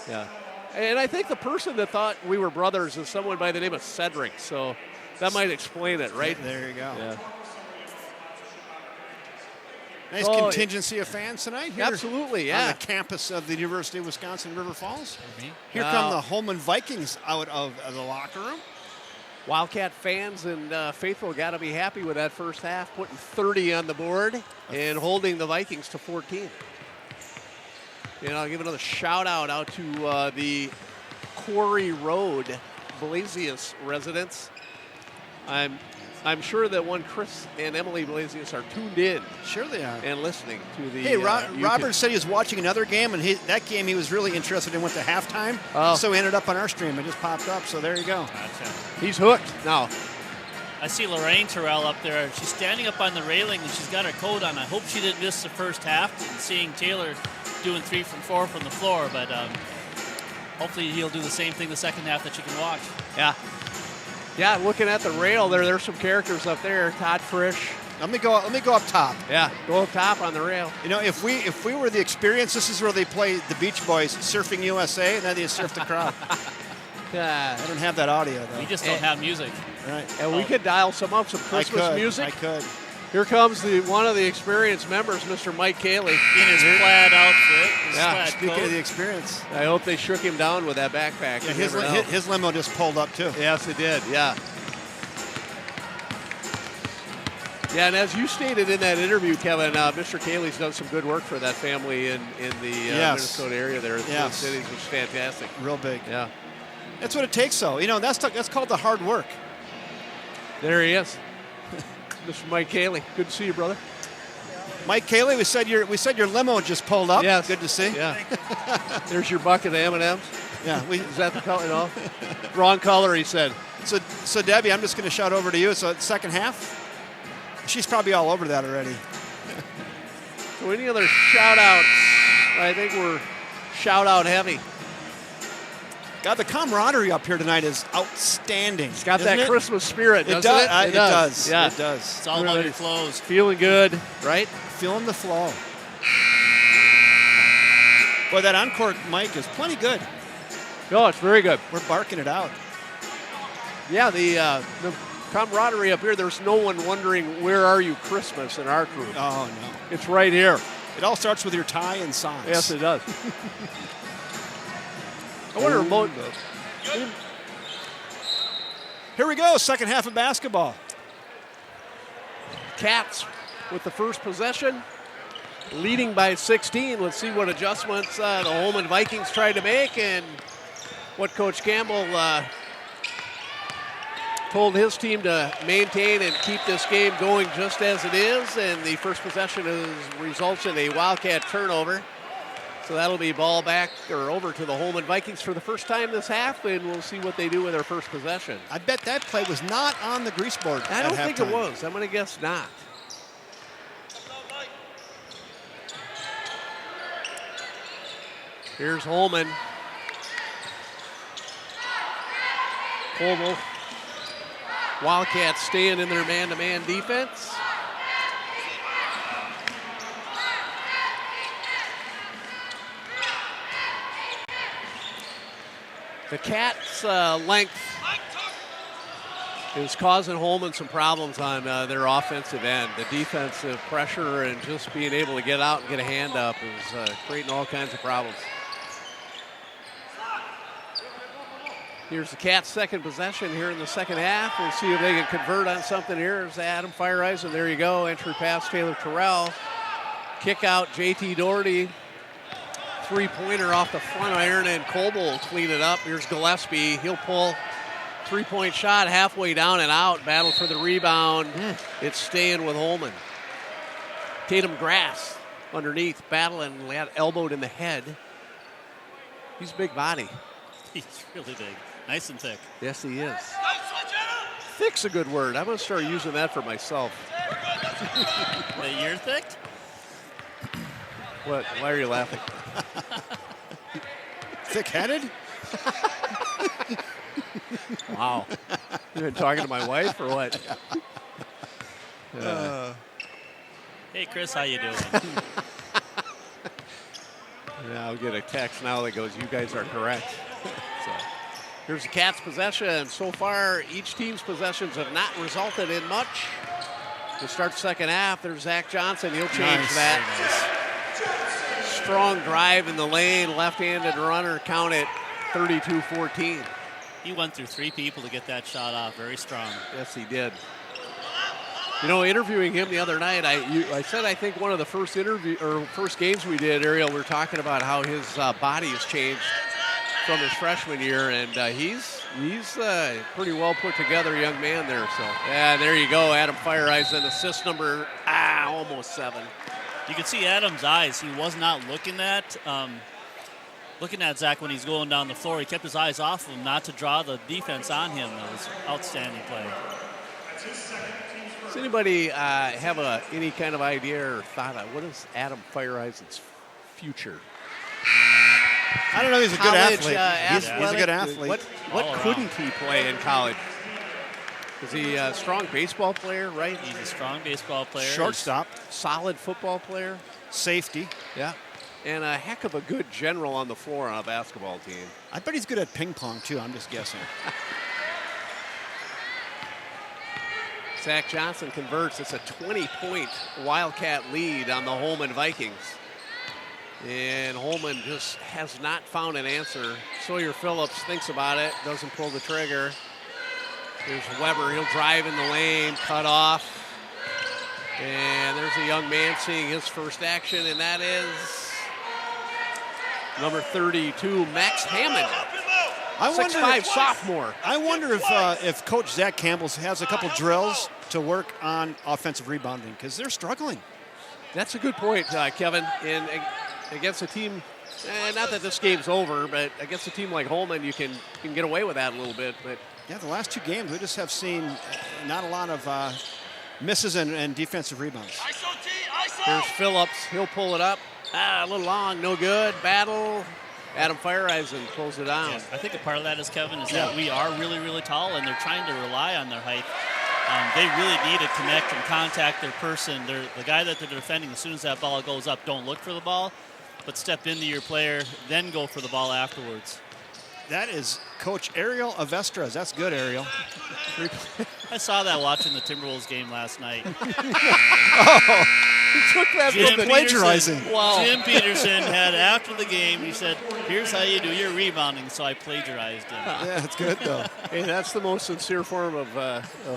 [SPEAKER 2] Yeah. And I think the person that thought we were brothers is someone by the name of Cedric, so that might explain it, right?
[SPEAKER 1] There you go.
[SPEAKER 2] Yeah.
[SPEAKER 1] Nice contingency of fans tonight here.
[SPEAKER 2] Absolutely, yeah.
[SPEAKER 1] On the campus of the University of Wisconsin River Falls. Here come the Holmen Vikings out of the locker room.
[SPEAKER 2] Wildcat fans and faithful got to be happy with that first half, putting 30 on the board and holding the Vikings to 14. I'll give another shout out to the Quarry Road Blasius residents. I'm sure that Chris and Emily Blasius are tuned in.
[SPEAKER 1] Sure they are.
[SPEAKER 2] And listening to the
[SPEAKER 1] Hey, Robert said he was watching another game, and that game he was really interested in went to halftime. So he ended up on our stream. It just popped up, so there you go.
[SPEAKER 3] Gotcha.
[SPEAKER 2] He's hooked now.
[SPEAKER 3] I see Lorraine Terrell up there. She's standing up on the railing, and she's got her coat on. I hope she didn't miss the first half and seeing Taylor doing 3 from 4 from the floor, but hopefully he'll do the same thing the second half that you can watch.
[SPEAKER 2] Yeah. Yeah, looking at the rail there's some characters up there. Todd Frisch.
[SPEAKER 1] Let me go up top.
[SPEAKER 2] Yeah, go up top on the rail.
[SPEAKER 1] If we were the Experience, this is where they play the Beach Boys, Surfing USA, and then they surf the crowd. I don't have that audio, though.
[SPEAKER 3] We just don't have music.
[SPEAKER 1] Right.
[SPEAKER 2] And we could dial some Christmas music.
[SPEAKER 1] I could.
[SPEAKER 2] Here comes one of the Experience members, Mr. Mike Cayley.
[SPEAKER 3] In his plaid outfit.
[SPEAKER 1] Speaking of the Experience.
[SPEAKER 2] I hope they shook him down with that backpack.
[SPEAKER 1] Yeah, his limo just pulled up, too.
[SPEAKER 2] Yes, it did, yeah. Yeah, and as you stated in that interview, Kevin, Mr. Cayley's done some good work for that family in the Minnesota area there in the Twin Cities, which is fantastic.
[SPEAKER 1] Real big.
[SPEAKER 2] Yeah.
[SPEAKER 1] That's what it takes, though. You know, that's called the hard work.
[SPEAKER 2] There he is. Mr. Mike Cayley. Good to see you, brother.
[SPEAKER 1] Mike Cayley, we said your limo just pulled up.
[SPEAKER 2] Yes.
[SPEAKER 1] Good to see.
[SPEAKER 2] Yeah. There's your bucket of M&Ms.
[SPEAKER 1] Yeah.
[SPEAKER 2] Is that the color? No. Wrong color, he said.
[SPEAKER 1] So Debbie, I'm just going to shout over to you. So second half, she's probably all over that already.
[SPEAKER 2] So any other shout-outs? I think we're shout-out heavy.
[SPEAKER 1] God, the camaraderie up here tonight is outstanding.
[SPEAKER 2] It's got that Christmas spirit, doesn't it?
[SPEAKER 1] It does.
[SPEAKER 2] Yeah.
[SPEAKER 1] It does.
[SPEAKER 3] It's all about your clothes.
[SPEAKER 2] Feeling good, right?
[SPEAKER 1] Feeling the flow. Boy, that encore mic is plenty good.
[SPEAKER 2] Oh, it's very good.
[SPEAKER 1] We're barking it out.
[SPEAKER 2] Yeah, the camaraderie up here, there's no one wondering, where are you Christmas in our crew?
[SPEAKER 1] Oh, no.
[SPEAKER 2] It's right here.
[SPEAKER 1] It all starts with your tie and socks.
[SPEAKER 2] Yes, it does. I wonder about
[SPEAKER 1] Here we go, second half of basketball.
[SPEAKER 2] Cats with the first possession, leading by 16. Let's see what adjustments the Holmen Vikings tried to make and what Coach Campbell told his team to maintain and keep this game going just as it is. And the first possession results in a Wildcat turnover. So that'll be ball back or over to the Holmen Vikings for the first time this half, and we'll see what they do with their first possession.
[SPEAKER 1] I bet that play was not on the grease board.
[SPEAKER 2] I don't think it was. I'm going to guess not. Here's Holmen. Colville. Wildcats staying in their man-to-man defense. The Cats' length is causing Holmen some problems on their offensive end. The defensive pressure and just being able to get out and get a hand up is creating all kinds of problems. Here's the Cats' second possession here in the second half. We'll see if they can convert on something here. There's Adam Fireisen. There you go. Entry pass, Taylor Terrell. Kick out, JT Doherty. Three-pointer off the front iron, and Coble will clean it up. Here's Gillespie. He'll pull three-point shot halfway down and out. Battle for the rebound. It's staying with Holmen. Tatum Grass underneath, battling, elbowed in the head. He's a big body.
[SPEAKER 3] He's really big. Nice and thick.
[SPEAKER 2] Yes, he is. Thick's a good word. I'm going to start using that for myself.
[SPEAKER 3] Wait, you're thick?
[SPEAKER 2] What? Why are you laughing?
[SPEAKER 1] Thick-headed?
[SPEAKER 2] Wow. You been talking to my wife or what?
[SPEAKER 3] Hey, Chris, how you doing?
[SPEAKER 2] Yeah, I'll get a text now that goes, you guys are correct. So here's the Cats' possession. So far, each team's possessions have not resulted in much. To start the second half, there's Zach Johnson. He'll change that. Strong drive in the lane, left-handed runner, count it 32-14.
[SPEAKER 3] He went through three people to get that shot off. Very strong.
[SPEAKER 2] Yes, he did. You know, interviewing him the other night, I said I think one of the first games we did, Ariel, we were talking about how his body has changed from his freshman year, and he's pretty well put together young man there. So, yeah, there you go, Adam Fireisen, assist number almost 7.
[SPEAKER 3] You can see Adam's eyes. He was not looking at Zach when he's going down the floor. He kept his eyes off of him, not to draw the defense on him. That was outstanding play.
[SPEAKER 2] Does anybody have any kind of idea or thought of what is Adam Fireisen's future?
[SPEAKER 1] I don't know. He's a good athlete. He's a good athlete.
[SPEAKER 2] What couldn't he play in college? Is he a strong baseball player, right?
[SPEAKER 3] He's a strong baseball player.
[SPEAKER 1] Shortstop.
[SPEAKER 2] Solid football player.
[SPEAKER 1] Safety.
[SPEAKER 2] Yeah. And a heck of a good general on the floor on a basketball team.
[SPEAKER 1] I bet he's good at ping pong, too. I'm just guessing.
[SPEAKER 2] Zach Johnson converts. It's a 20-point Wildcat lead on the Holmen Vikings. And Holmen just has not found an answer. Sawyer Phillips thinks about it, doesn't pull the trigger. Here's Weber. He'll drive in the lane, cut off. And there's a young man seeing his first action, and that is number 32, Max Hammond. 6'5" sophomore.
[SPEAKER 1] I wonder if Coach Zach Campbell has a couple drills to work on offensive rebounding because they're struggling.
[SPEAKER 2] That's a good point, Kevin. And against a team, not that this game's over, but against a team like Holmen, you can get away with that a little bit. But
[SPEAKER 1] yeah, the last 2 games, we just have seen not a lot of misses and defensive rebounds.
[SPEAKER 2] Here's Phillips. He'll pull it up. A little long, no good. Battle. Adam Fireeisen pulls it down.
[SPEAKER 3] Yes, I think a part of that is, Kevin, is that we are really, really tall, and they're trying to rely on their height. They really need to connect and contact their person. The guy that they're defending, as soon as that ball goes up, don't look for the ball, but step into your player, then go for the ball afterwards.
[SPEAKER 1] That is Coach Ariel Avestras. That's good, Ariel.
[SPEAKER 3] I saw that watching the Timberwolves game last night.
[SPEAKER 2] He took that
[SPEAKER 3] Jim
[SPEAKER 1] plagiarizing.
[SPEAKER 2] Wow.
[SPEAKER 3] Jim Peterson had, after the game, he said, here's how you do your rebounding, so I plagiarized him.
[SPEAKER 1] Yeah, that's good, though.
[SPEAKER 2] Hey, that's the most sincere form of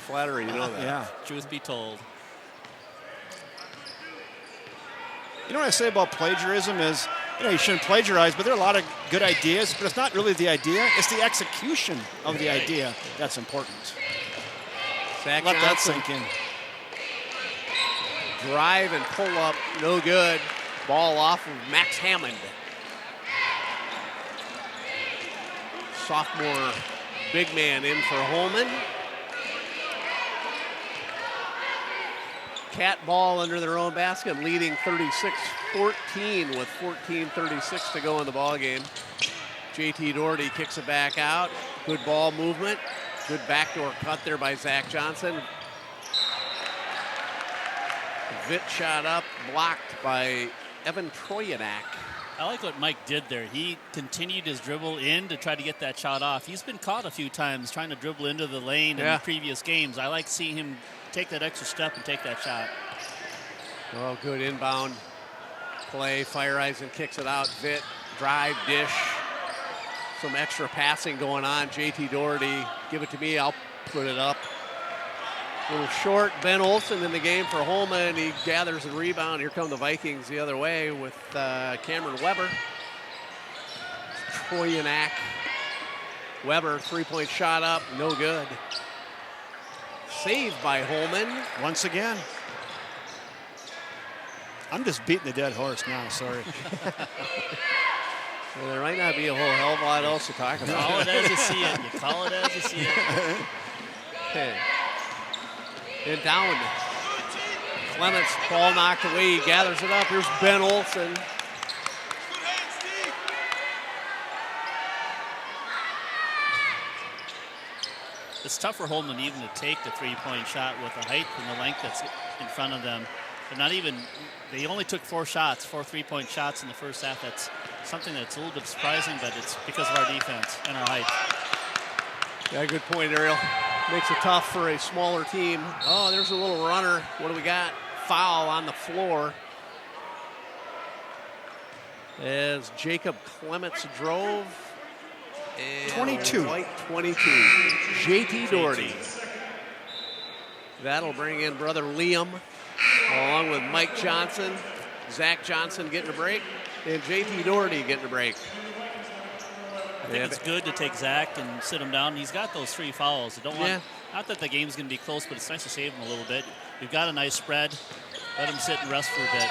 [SPEAKER 2] flattery, you know that.
[SPEAKER 1] Yeah.
[SPEAKER 3] Truth be told.
[SPEAKER 1] You know what I say about plagiarism is, you shouldn't plagiarize, but there are a lot of good ideas, but it's not really the idea. It's the execution of the idea that's important.
[SPEAKER 2] Zach
[SPEAKER 1] Let that
[SPEAKER 2] Johnson.
[SPEAKER 1] sink in.
[SPEAKER 2] Drive and pull up, no good. Ball off of Max Hammond. Sophomore big man in for Holmen. Cat ball under their own basket, leading 36-14 with 14:36 to go in the ball game. JT Doherty kicks it back out. Good ball movement. Good backdoor cut there by Zach Johnson. Vitt shot up, blocked by Evan Troyanak.
[SPEAKER 3] I like what Mike did there. He continued his dribble in to try to get that shot off. He's been caught a few times trying to dribble into the lane in previous games. I like seeing him take that extra step and take that shot.
[SPEAKER 2] Oh, good inbound play. Fireeisen kicks it out. Vitt, drive, dish. Some extra passing going on. JT Doherty, give it to me. I'll put it up. A little short. Ben Olsen in the game for Holmen. He gathers a rebound. Here come the Vikings the other way with Cameron Weber. Troyanak. Weber, three-point shot up. No good. Saved by Holmen.
[SPEAKER 1] Once again. I'm just beating the dead horse now, sorry.
[SPEAKER 2] Well, there might not be a whole hell of a lot else to talk about.
[SPEAKER 3] Call it as you see it. You call it as you see it.
[SPEAKER 2] Okay. And down. Clements, ball knocked away. He gathers it up. Here's Ben Olsen.
[SPEAKER 3] It's tough for Holmen even to take the three-point shot with the height and the length that's in front of them. They're not even, they only took 4 3-point shots in the first half. That's something that's a little bit surprising, but it's because of our defense and our height.
[SPEAKER 2] Yeah, good point, Ariel. Makes it tough for a smaller team. Oh, there's a little runner. What do we got? Foul on the floor. As Jacob Clements drove. And
[SPEAKER 1] 22.
[SPEAKER 2] White 22. JT Doherty. That'll bring in brother Liam, along with Mike Johnson, Zach Johnson getting a break, and JT Doherty getting a break.
[SPEAKER 3] I think it's good to take Zach and sit him down. He's got those 3 fouls. I don't want, not that the game's going to be close, but it's nice to save him a little bit. We've got a nice spread. Let him sit and rest for a bit.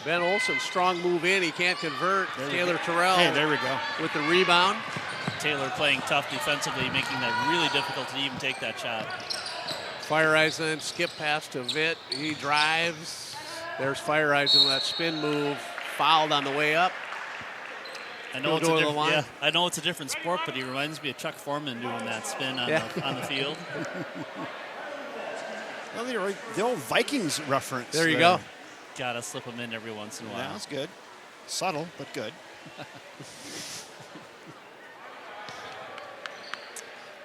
[SPEAKER 2] Ben Olsen, strong move in. He can't convert. Taylor Terrell
[SPEAKER 1] there we go.
[SPEAKER 2] with the rebound.
[SPEAKER 3] Taylor playing tough defensively, making that really difficult to even take that shot.
[SPEAKER 2] Fireeisen, skip pass to Vitt. He drives. There's Fireeisen with that spin move. Fouled on the way up.
[SPEAKER 3] I know it's a different sport, but he reminds me of Chuck Foreman doing that spin on the field.
[SPEAKER 1] Well, the old Vikings reference.
[SPEAKER 2] There you go.
[SPEAKER 3] Gotta slip them in every once in a while.
[SPEAKER 1] Yeah, that's good. Subtle, but good.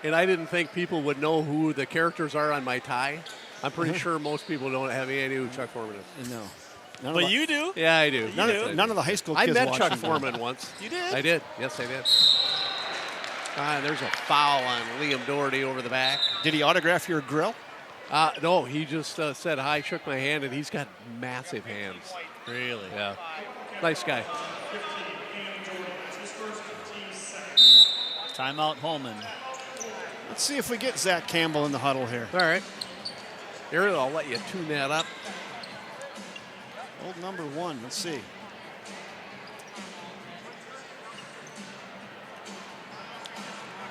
[SPEAKER 2] And I didn't think people would know who the characters are on my tie. I'm pretty sure most people don't have any idea who Chuck Foreman is.
[SPEAKER 1] No.
[SPEAKER 3] But you do.
[SPEAKER 2] Yeah, I do.
[SPEAKER 1] None of the high school
[SPEAKER 2] I
[SPEAKER 1] kids
[SPEAKER 2] met
[SPEAKER 1] watch
[SPEAKER 2] Chuck
[SPEAKER 1] them.
[SPEAKER 2] Foreman once.
[SPEAKER 3] You did?
[SPEAKER 2] I did. Yes, I did. There's a foul on Liam Doherty over the back.
[SPEAKER 1] Did he autograph your grill?
[SPEAKER 2] No, he just said hi, shook my hand, and he's got massive hands.
[SPEAKER 3] Really?
[SPEAKER 2] Yeah. Nice guy.
[SPEAKER 3] Timeout, Holmen.
[SPEAKER 1] Let's see if we get Zach Campbell in the huddle here.
[SPEAKER 2] All right. Here, I'll let you tune that up.
[SPEAKER 1] Old number 1. Let's see.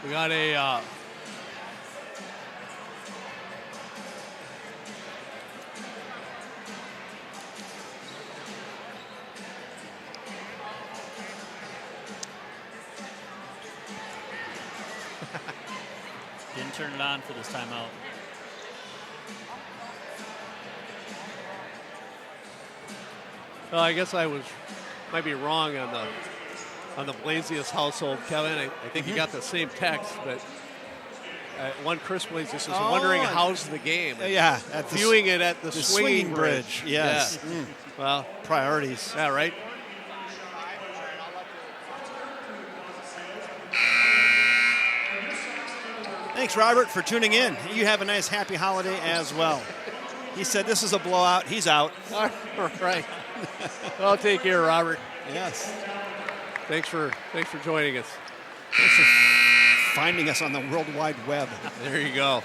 [SPEAKER 2] We got a
[SPEAKER 3] Didn't turn it on for this timeout.
[SPEAKER 2] well, I guess I might be wrong on the Blasius household, Kevin. I think you got the same text, but one Chris Blasius is wondering how's the game.
[SPEAKER 1] Yeah,
[SPEAKER 2] Viewing it at the swinging bridge.
[SPEAKER 1] Yes.
[SPEAKER 2] Yeah. Well,
[SPEAKER 1] Priorities.
[SPEAKER 2] yeah, right.
[SPEAKER 1] Thanks, Robert, for tuning in. You have a nice, happy holiday as well. He said this is a blowout. He's out.
[SPEAKER 2] All right. Well, take care, Robert.
[SPEAKER 1] Yes.
[SPEAKER 2] Thanks for joining us.
[SPEAKER 1] Thanks for finding us on the World Wide Web.
[SPEAKER 2] There you go.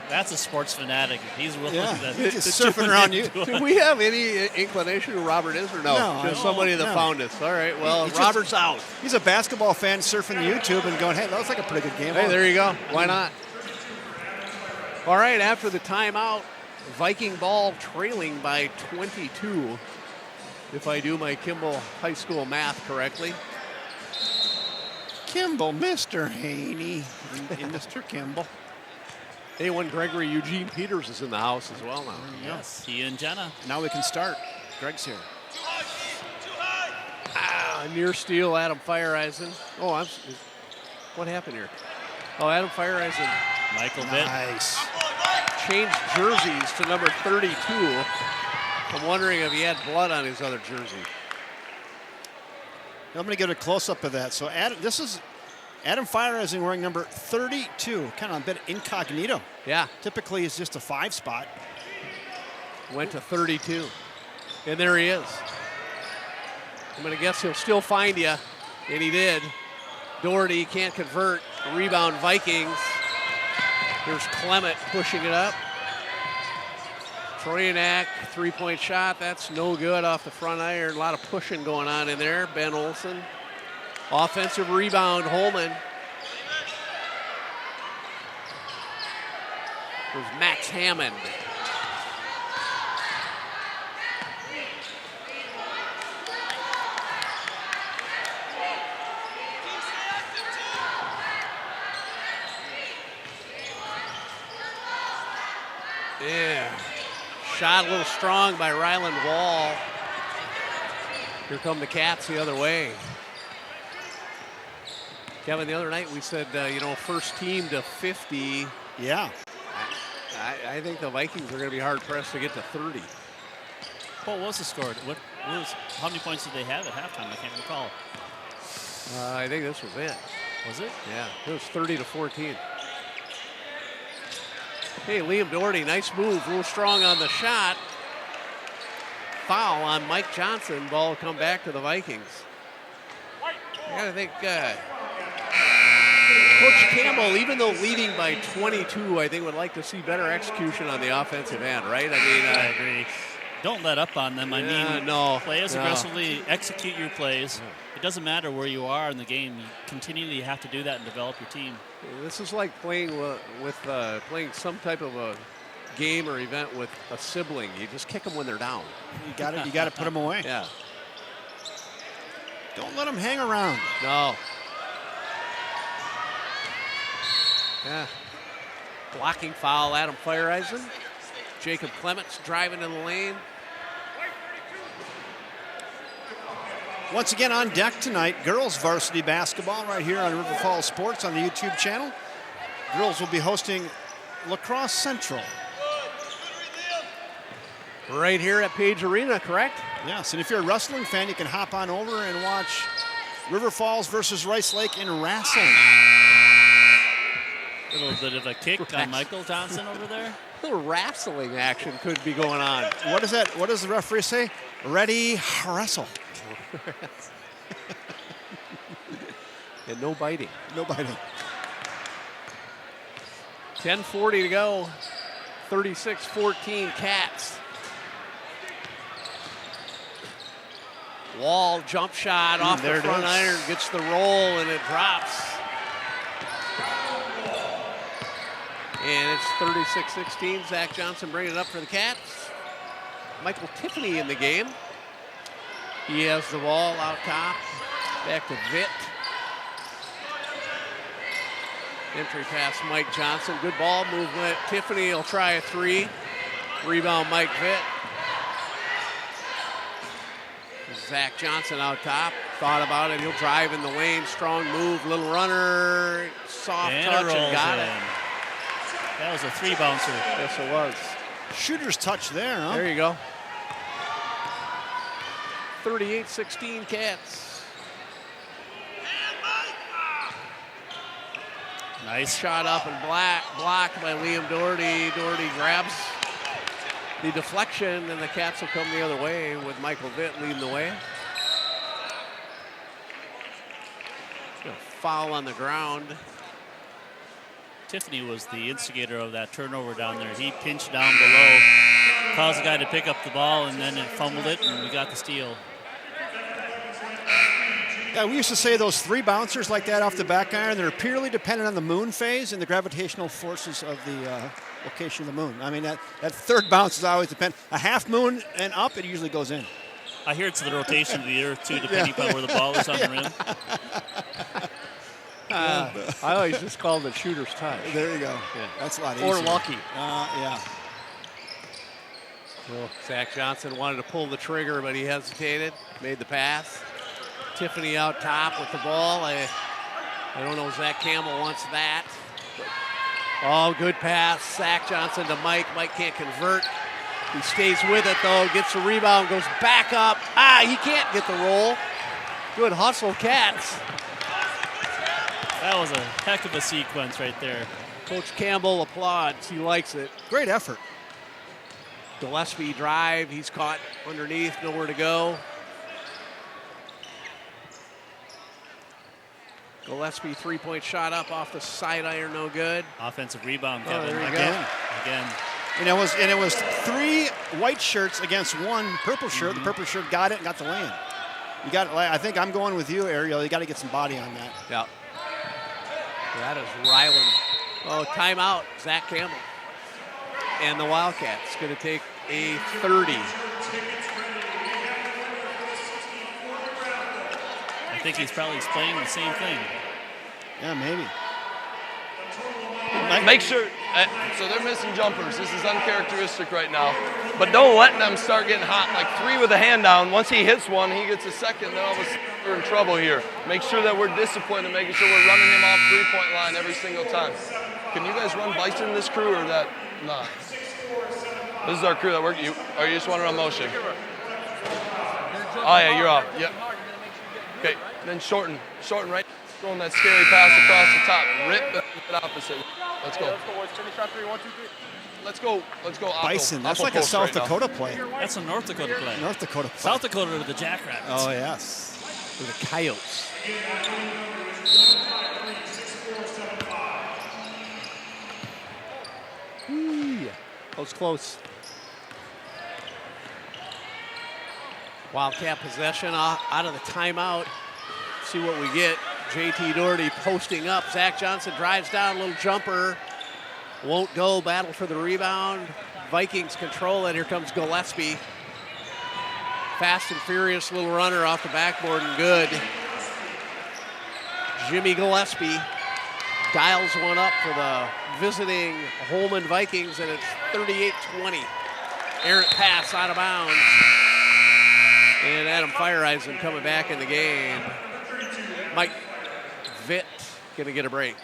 [SPEAKER 3] That's a sports fanatic. He's willing to
[SPEAKER 1] Just surfing around you.
[SPEAKER 2] Do we have any inclination who Robert is or no?
[SPEAKER 1] No,
[SPEAKER 2] Just somebody that found us. All right, well,
[SPEAKER 1] He's
[SPEAKER 2] Robert's
[SPEAKER 1] just-
[SPEAKER 2] out.
[SPEAKER 1] He's a basketball fan surfing the YouTube and going, hey, that looks like a pretty good game.
[SPEAKER 2] Hey, there you go. Why not? All right, after the timeout, Viking ball trailing by 22, if I do my Kimball High School math correctly.
[SPEAKER 1] Kimball, Mr. Haney, and Mr. Kimball.
[SPEAKER 2] A1 Gregory Eugene Peters is in the house as well now.
[SPEAKER 3] Yes, he and Jenna.
[SPEAKER 1] Now we can start. Greg's here.
[SPEAKER 2] Near steal, Adam Fireeisen. Oh, what happened here? Oh, Adam Fireeisen
[SPEAKER 3] Michael Vitt.
[SPEAKER 1] Nice.
[SPEAKER 2] changed jerseys to number 32. I'm wondering if he had blood on his other jersey.
[SPEAKER 1] I'm going to get a close-up of that. So this is Adam Fireeisen wearing number 32, kind of a bit incognito.
[SPEAKER 2] Yeah.
[SPEAKER 1] Typically, it's just a 5 spot.
[SPEAKER 2] Went to 32. And there he is. I'm going to guess he'll still find you. And he did. Doherty can't convert. Rebound Vikings. Here's Clement pushing it up. Troyanak, three-point shot. That's no good off the front iron. A lot of pushing going on in there. Ben Olsen. Offensive rebound, Holmen. There's Max Hammond. Yeah. Shot a little strong by Ryland Wall. Here come the Cats the other way. Kevin, the other night we said, first team to 50.
[SPEAKER 1] Yeah.
[SPEAKER 2] I think the Vikings are going to be hard-pressed to get to 30.
[SPEAKER 3] What was the score? How many points did they have at halftime? I can't recall.
[SPEAKER 2] I think this was it.
[SPEAKER 3] Was it?
[SPEAKER 2] Yeah, it was 30-14. Hey, Liam Doherty, nice move. Real strong on the shot. Foul on Mike Johnson. Ball will come back to the Vikings. I got to think Coach Campbell, even though leading by 22, I think would like to see better execution on the offensive end, right?
[SPEAKER 3] I agree. Don't let up on them. Play as aggressively, execute your plays. It doesn't matter where you are in the game. You continually have to do that and develop your team.
[SPEAKER 2] This is like playing playing some type of a game or event with a sibling. You just kick them when they're down.
[SPEAKER 1] You got to put them away.
[SPEAKER 2] Yeah.
[SPEAKER 1] Don't let them hang around.
[SPEAKER 2] No. Yeah. Blocking foul, Adam Fireeisen. Jacob Clements driving in the lane.
[SPEAKER 1] Once again on deck tonight, girls varsity basketball right here on River Falls Sports on the YouTube channel. Girls will be hosting Lacrosse Central.
[SPEAKER 2] Right here at Page Arena, correct?
[SPEAKER 1] Yes, and if you're a wrestling fan, you can hop on over and watch River Falls versus Rice Lake in wrestling.
[SPEAKER 3] A little bit of a kick on Michael Johnson over there.
[SPEAKER 2] A little wrestling action could be going on.
[SPEAKER 1] What is that? What does the referee say? Ready, wrestle.
[SPEAKER 2] And no biting.
[SPEAKER 1] No biting.
[SPEAKER 2] 10:40 to go. 36-14 Cats. Wall jump shot off the front iron, gets the roll, and it drops. And it's 36-16. Zach Johnson bringing it up for the Cats. Michael Tiffany in the game. He has the ball out top. Back to Vitt. Entry pass, Mike Johnson. Good ball movement. Tiffany will try a three. Rebound, Mike Vitt. Zach Johnson out top. Thought about it. He'll drive in the lane. Strong move. Little runner. Soft touch and got it.
[SPEAKER 3] That was a three bouncer.
[SPEAKER 2] Yes, it was.
[SPEAKER 1] Shooter's touch there, huh?
[SPEAKER 2] There you go. 38-16 Cats. Nice shot up and blocked by Liam Doherty. Doherty grabs the deflection, and the Cats will come the other way with Michael Vitt leading the way. A foul on the ground.
[SPEAKER 3] Tiffany was the instigator of that turnover down there. He pinched down below, caused the guy to pick up the ball, and then it fumbled it, and we got the steal.
[SPEAKER 1] Yeah, we used to say those three bouncers like that off the back iron, they're purely dependent on the moon phase and the gravitational forces of the location of the moon. I mean, that third bounce is always dependent. A half moon and up, it usually goes in.
[SPEAKER 3] I hear it's the rotation of the earth, too, depending upon where the ball is on the rim.
[SPEAKER 2] I always just called it shooter's touch.
[SPEAKER 1] There you go.
[SPEAKER 2] Yeah.
[SPEAKER 1] That's a lot easier.
[SPEAKER 2] Or lucky.
[SPEAKER 1] Yeah.
[SPEAKER 2] Well, Zach Johnson wanted to pull the trigger, but he hesitated, made the pass. Tiffany out top with the ball. I don't know if Zach Campbell wants that. Oh, good pass. Zach Johnson to Mike. Mike can't convert. He stays with it, though. Gets the rebound, goes back up. He can't get the roll. Good hustle, Cats.
[SPEAKER 3] That was a heck of a sequence right there.
[SPEAKER 2] Coach Campbell applauds. He likes it.
[SPEAKER 1] Great effort.
[SPEAKER 2] Gillespie drive. He's caught underneath. Nowhere to go. Gillespie three-point shot up off the side iron, no good.
[SPEAKER 3] Offensive rebound, Kevin.
[SPEAKER 2] There you
[SPEAKER 3] Again.
[SPEAKER 1] And it was three white shirts against one purple shirt. The purple shirt got it and got the lane. You got. I think I'm going with you, Ariel. You got to get some body on that.
[SPEAKER 2] Yeah. That is Ryland. Oh, timeout, Zach Campbell. And the Wildcats going to take a 30.
[SPEAKER 3] I think he's probably explaining the same thing.
[SPEAKER 1] Yeah, maybe.
[SPEAKER 5] Make sure, so they're missing jumpers. This is uncharacteristic right now. But don't let them start getting hot. Like three with a hand down. Once he hits one, he gets a second, then all of a sudden we're in trouble here. Make sure that we're disciplined and making sure we're running him off three-point line every single time. Can you guys run Bison in this crew or that? Nah. This is our crew that work. Or you just want to run motion? Oh, yeah, you're off. Yep. Okay, then shorten right. Throwing that scary pass across the top. Rip the opposite. Let's go. Let's go.
[SPEAKER 1] Bison. That's like a South Dakota play.
[SPEAKER 3] That's a North Dakota play.
[SPEAKER 1] North Dakota play.
[SPEAKER 3] South Dakota to the Jackrabbits.
[SPEAKER 1] Oh, yes.
[SPEAKER 2] For the Coyotes. That was close. Wildcat possession out of the timeout. See what we get. JT Doherty posting up. Zach Johnson drives down, little jumper. Won't go, battle for the rebound. Vikings control it. Here comes Gillespie. Fast and furious little runner off the backboard and good. Jimmy Gillespie dials one up for the visiting Holmen Vikings, and it's 38-20. Errant pass out of bounds. And Adam Fireisen coming back in the game. Mike Vitt going to get a break.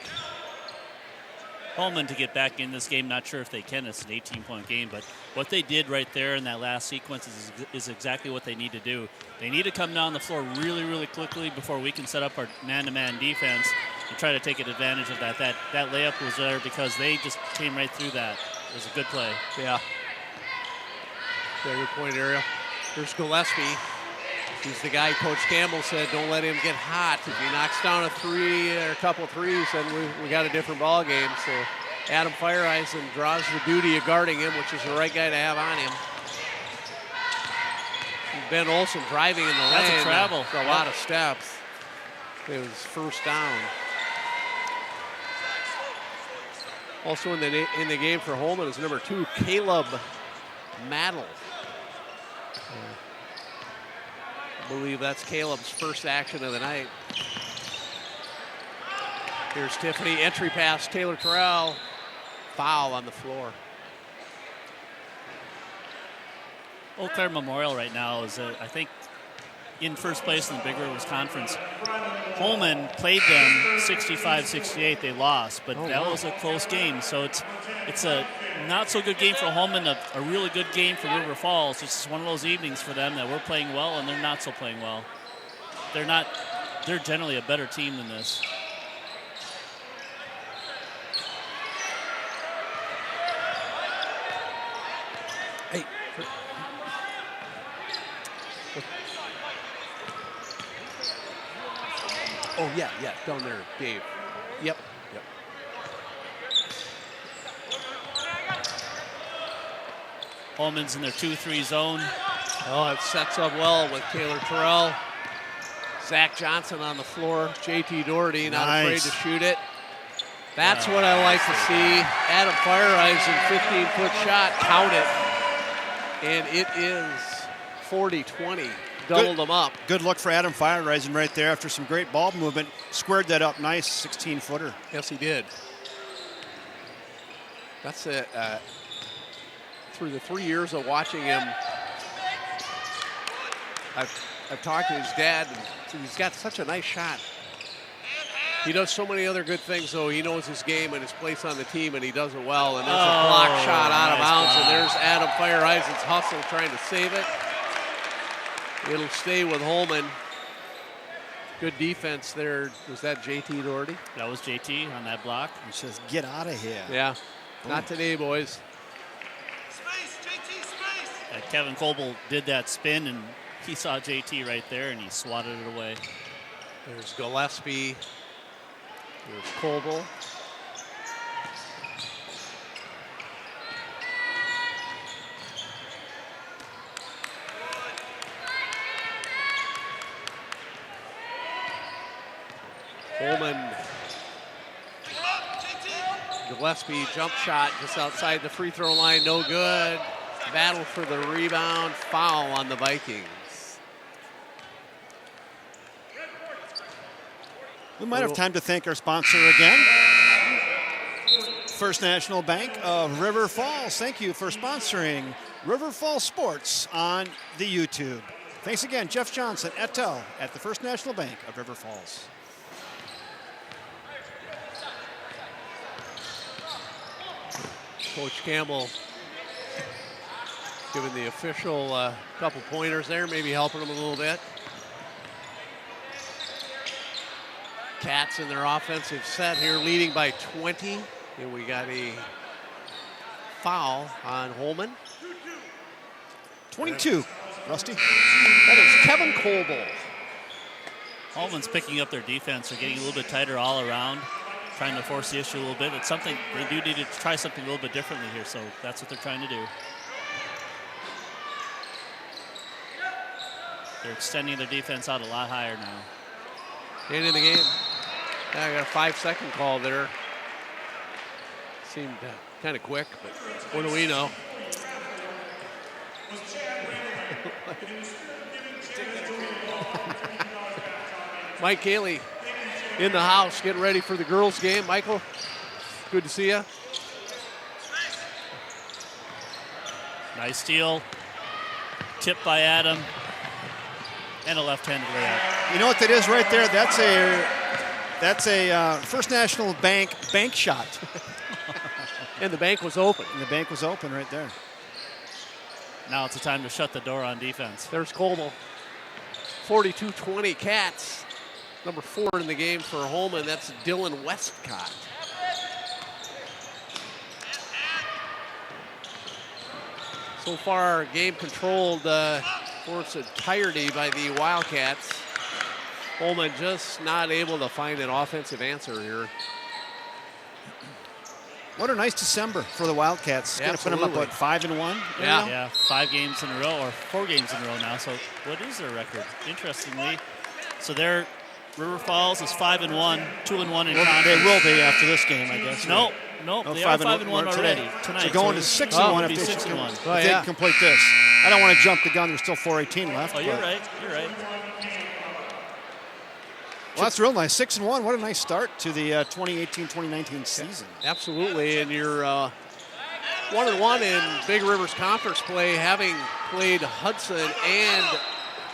[SPEAKER 3] Holmen to get back in this game. Not sure if they can. It's an 18-point game, but what they did right there in that last sequence is exactly what they need to do. They need to come down the floor really, really quickly before we can set up our man-to-man defense and try to take advantage of that. That layup was there because they just came right through that. It was a good play.
[SPEAKER 2] Yeah. Good point, Ariel. Here's Gillespie. He's the guy Coach Campbell said, don't let him get hot. If he knocks down a three or a couple threes, then we got a different ball game. So Adam Fireeisen draws the duty of guarding him, which is the right guy to have on him. Ben Olsen driving in the lane.
[SPEAKER 3] That's a travel.
[SPEAKER 2] A lot of steps. It was first down. Also in the game for Holmen is number 2, Caleb Maddle. I believe that's Caleb's first action of the night. Here's Tiffany, entry pass, Taylor Terrell, foul on the floor.
[SPEAKER 3] Eau Claire Memorial right now is, I think, in first place in the Big Rivers Conference. Holmen played them 65-68. They lost, but that was a close game. So it's a not so good game for Holmen, a really good game for River Falls. It's just one of those evenings for them that we're playing well and they're not so playing well. They're generally a better team than this.
[SPEAKER 2] Hey. Oh, yeah, down there, Dave. Yep.
[SPEAKER 3] Holmen's in their 2-3 zone.
[SPEAKER 2] Oh, it sets up well with Taylor Terrell. Zach Johnson on the floor. JT Doherty not afraid to shoot it. That's what I like to see. Adam Fireeisen, 15-foot shot, count it. And it is 40-20. Doubled them up.
[SPEAKER 1] Good look for Adam Fireeisen right there after some great ball movement. Squared that up nice, 16-footer.
[SPEAKER 2] Yes, he did. That's it. Through the 3 years of watching him, I've talked to his dad, and he's got such a nice shot. He does so many other good things, though. He knows his game and his place on the team, and he does it well. And there's a block shot out of bounds, and there's Adam Fireeisen's hustle trying to save it. It'll stay with Holmen. Good defense there. Was that JT Doherty?
[SPEAKER 3] That was JT on that block.
[SPEAKER 1] He says, get out of here.
[SPEAKER 2] Yeah. Not today, boys.
[SPEAKER 6] Space, JT, space.
[SPEAKER 3] Kevin Coble did that spin, and he saw JT right there, and he swatted it away.
[SPEAKER 2] There's Gillespie. There's Coble. Holmen. Gillespie jump shot just outside the free throw line, no good. Battle for the rebound, foul on the Vikings.
[SPEAKER 1] We might have time to thank our sponsor again. First National Bank of River Falls. Thank you for sponsoring River Falls Sports on the YouTube. Thanks again, Jeff Johnson, et al. At the First National Bank of River Falls.
[SPEAKER 2] Coach Campbell giving the official couple pointers there, maybe helping them a little bit. Cats in their offensive set here, leading by 20. And we got a foul on Holmen.
[SPEAKER 1] 22, Rusty.
[SPEAKER 2] That is Kevin Coble.
[SPEAKER 3] Holmen's picking up their defense. They're getting a little bit tighter all around, trying to force the issue a little bit. It's something they do need to try something a little bit differently here, so that's what they're trying to do. They're extending their defense out a lot higher now.
[SPEAKER 2] And in the game, I got a 5-second call there. Seemed kind of quick, but what do we know? Mike Haley in the house, getting ready for the girls' game. Michael, good to see you.
[SPEAKER 3] Nice steal. Tipped by Adam. And a left-handed layup.
[SPEAKER 1] You know what that is right there? That's a First National Bank shot.
[SPEAKER 2] And the bank was open.
[SPEAKER 1] And the bank was open right there.
[SPEAKER 3] Now it's the time to shut the door on defense.
[SPEAKER 2] There's Colmo. 42-20 Cats. Number 4 in the game for Holmen. That's Dylan Westcott. So far, game controlled for its entirety by the Wildcats. Holmen just not able to find an offensive answer here.
[SPEAKER 1] What a nice December for the Wildcats. Going to put them up, what, 5-1?
[SPEAKER 3] Yeah, 5 games in a row, or 4 games in a row now. So what is their record? Interestingly, so their River Falls is 5-1, 2-1 in conference.
[SPEAKER 1] They will be after this game, I guess.
[SPEAKER 3] No, they are 5-1 already tonight.
[SPEAKER 1] So going to 6-1 if they can complete this. I don't want to jump the gun. There's still 4:18 left.
[SPEAKER 3] Oh, you're right. You're right.
[SPEAKER 1] Well, that's real nice. 6-1. What a nice start to the 2018-2019 season.
[SPEAKER 2] Absolutely, and you're 1-1 in Big Rivers Conference play, having played Hudson and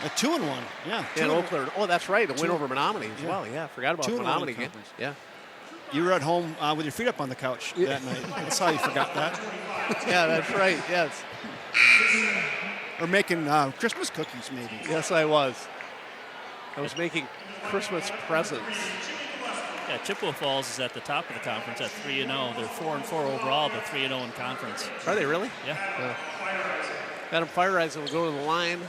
[SPEAKER 1] a 2-1. Yeah.
[SPEAKER 2] And Eau Claire. Oh, that's right. A win over Menominee as well. Yeah, forgot about the Menominee game. Yeah.
[SPEAKER 1] You were at home with your feet up on the couch that night. That's how you forgot that.
[SPEAKER 2] Yeah, that's right. Yes.
[SPEAKER 1] Or making Christmas cookies, maybe.
[SPEAKER 2] Yes, I was. I was making Christmas presents.
[SPEAKER 3] Yeah, Chippewa Falls is at the top of the conference at 3-0. They're 4-4 overall, but 3-0 in conference.
[SPEAKER 2] Are they really?
[SPEAKER 3] Yeah.
[SPEAKER 2] Adam Fireisen will go to the line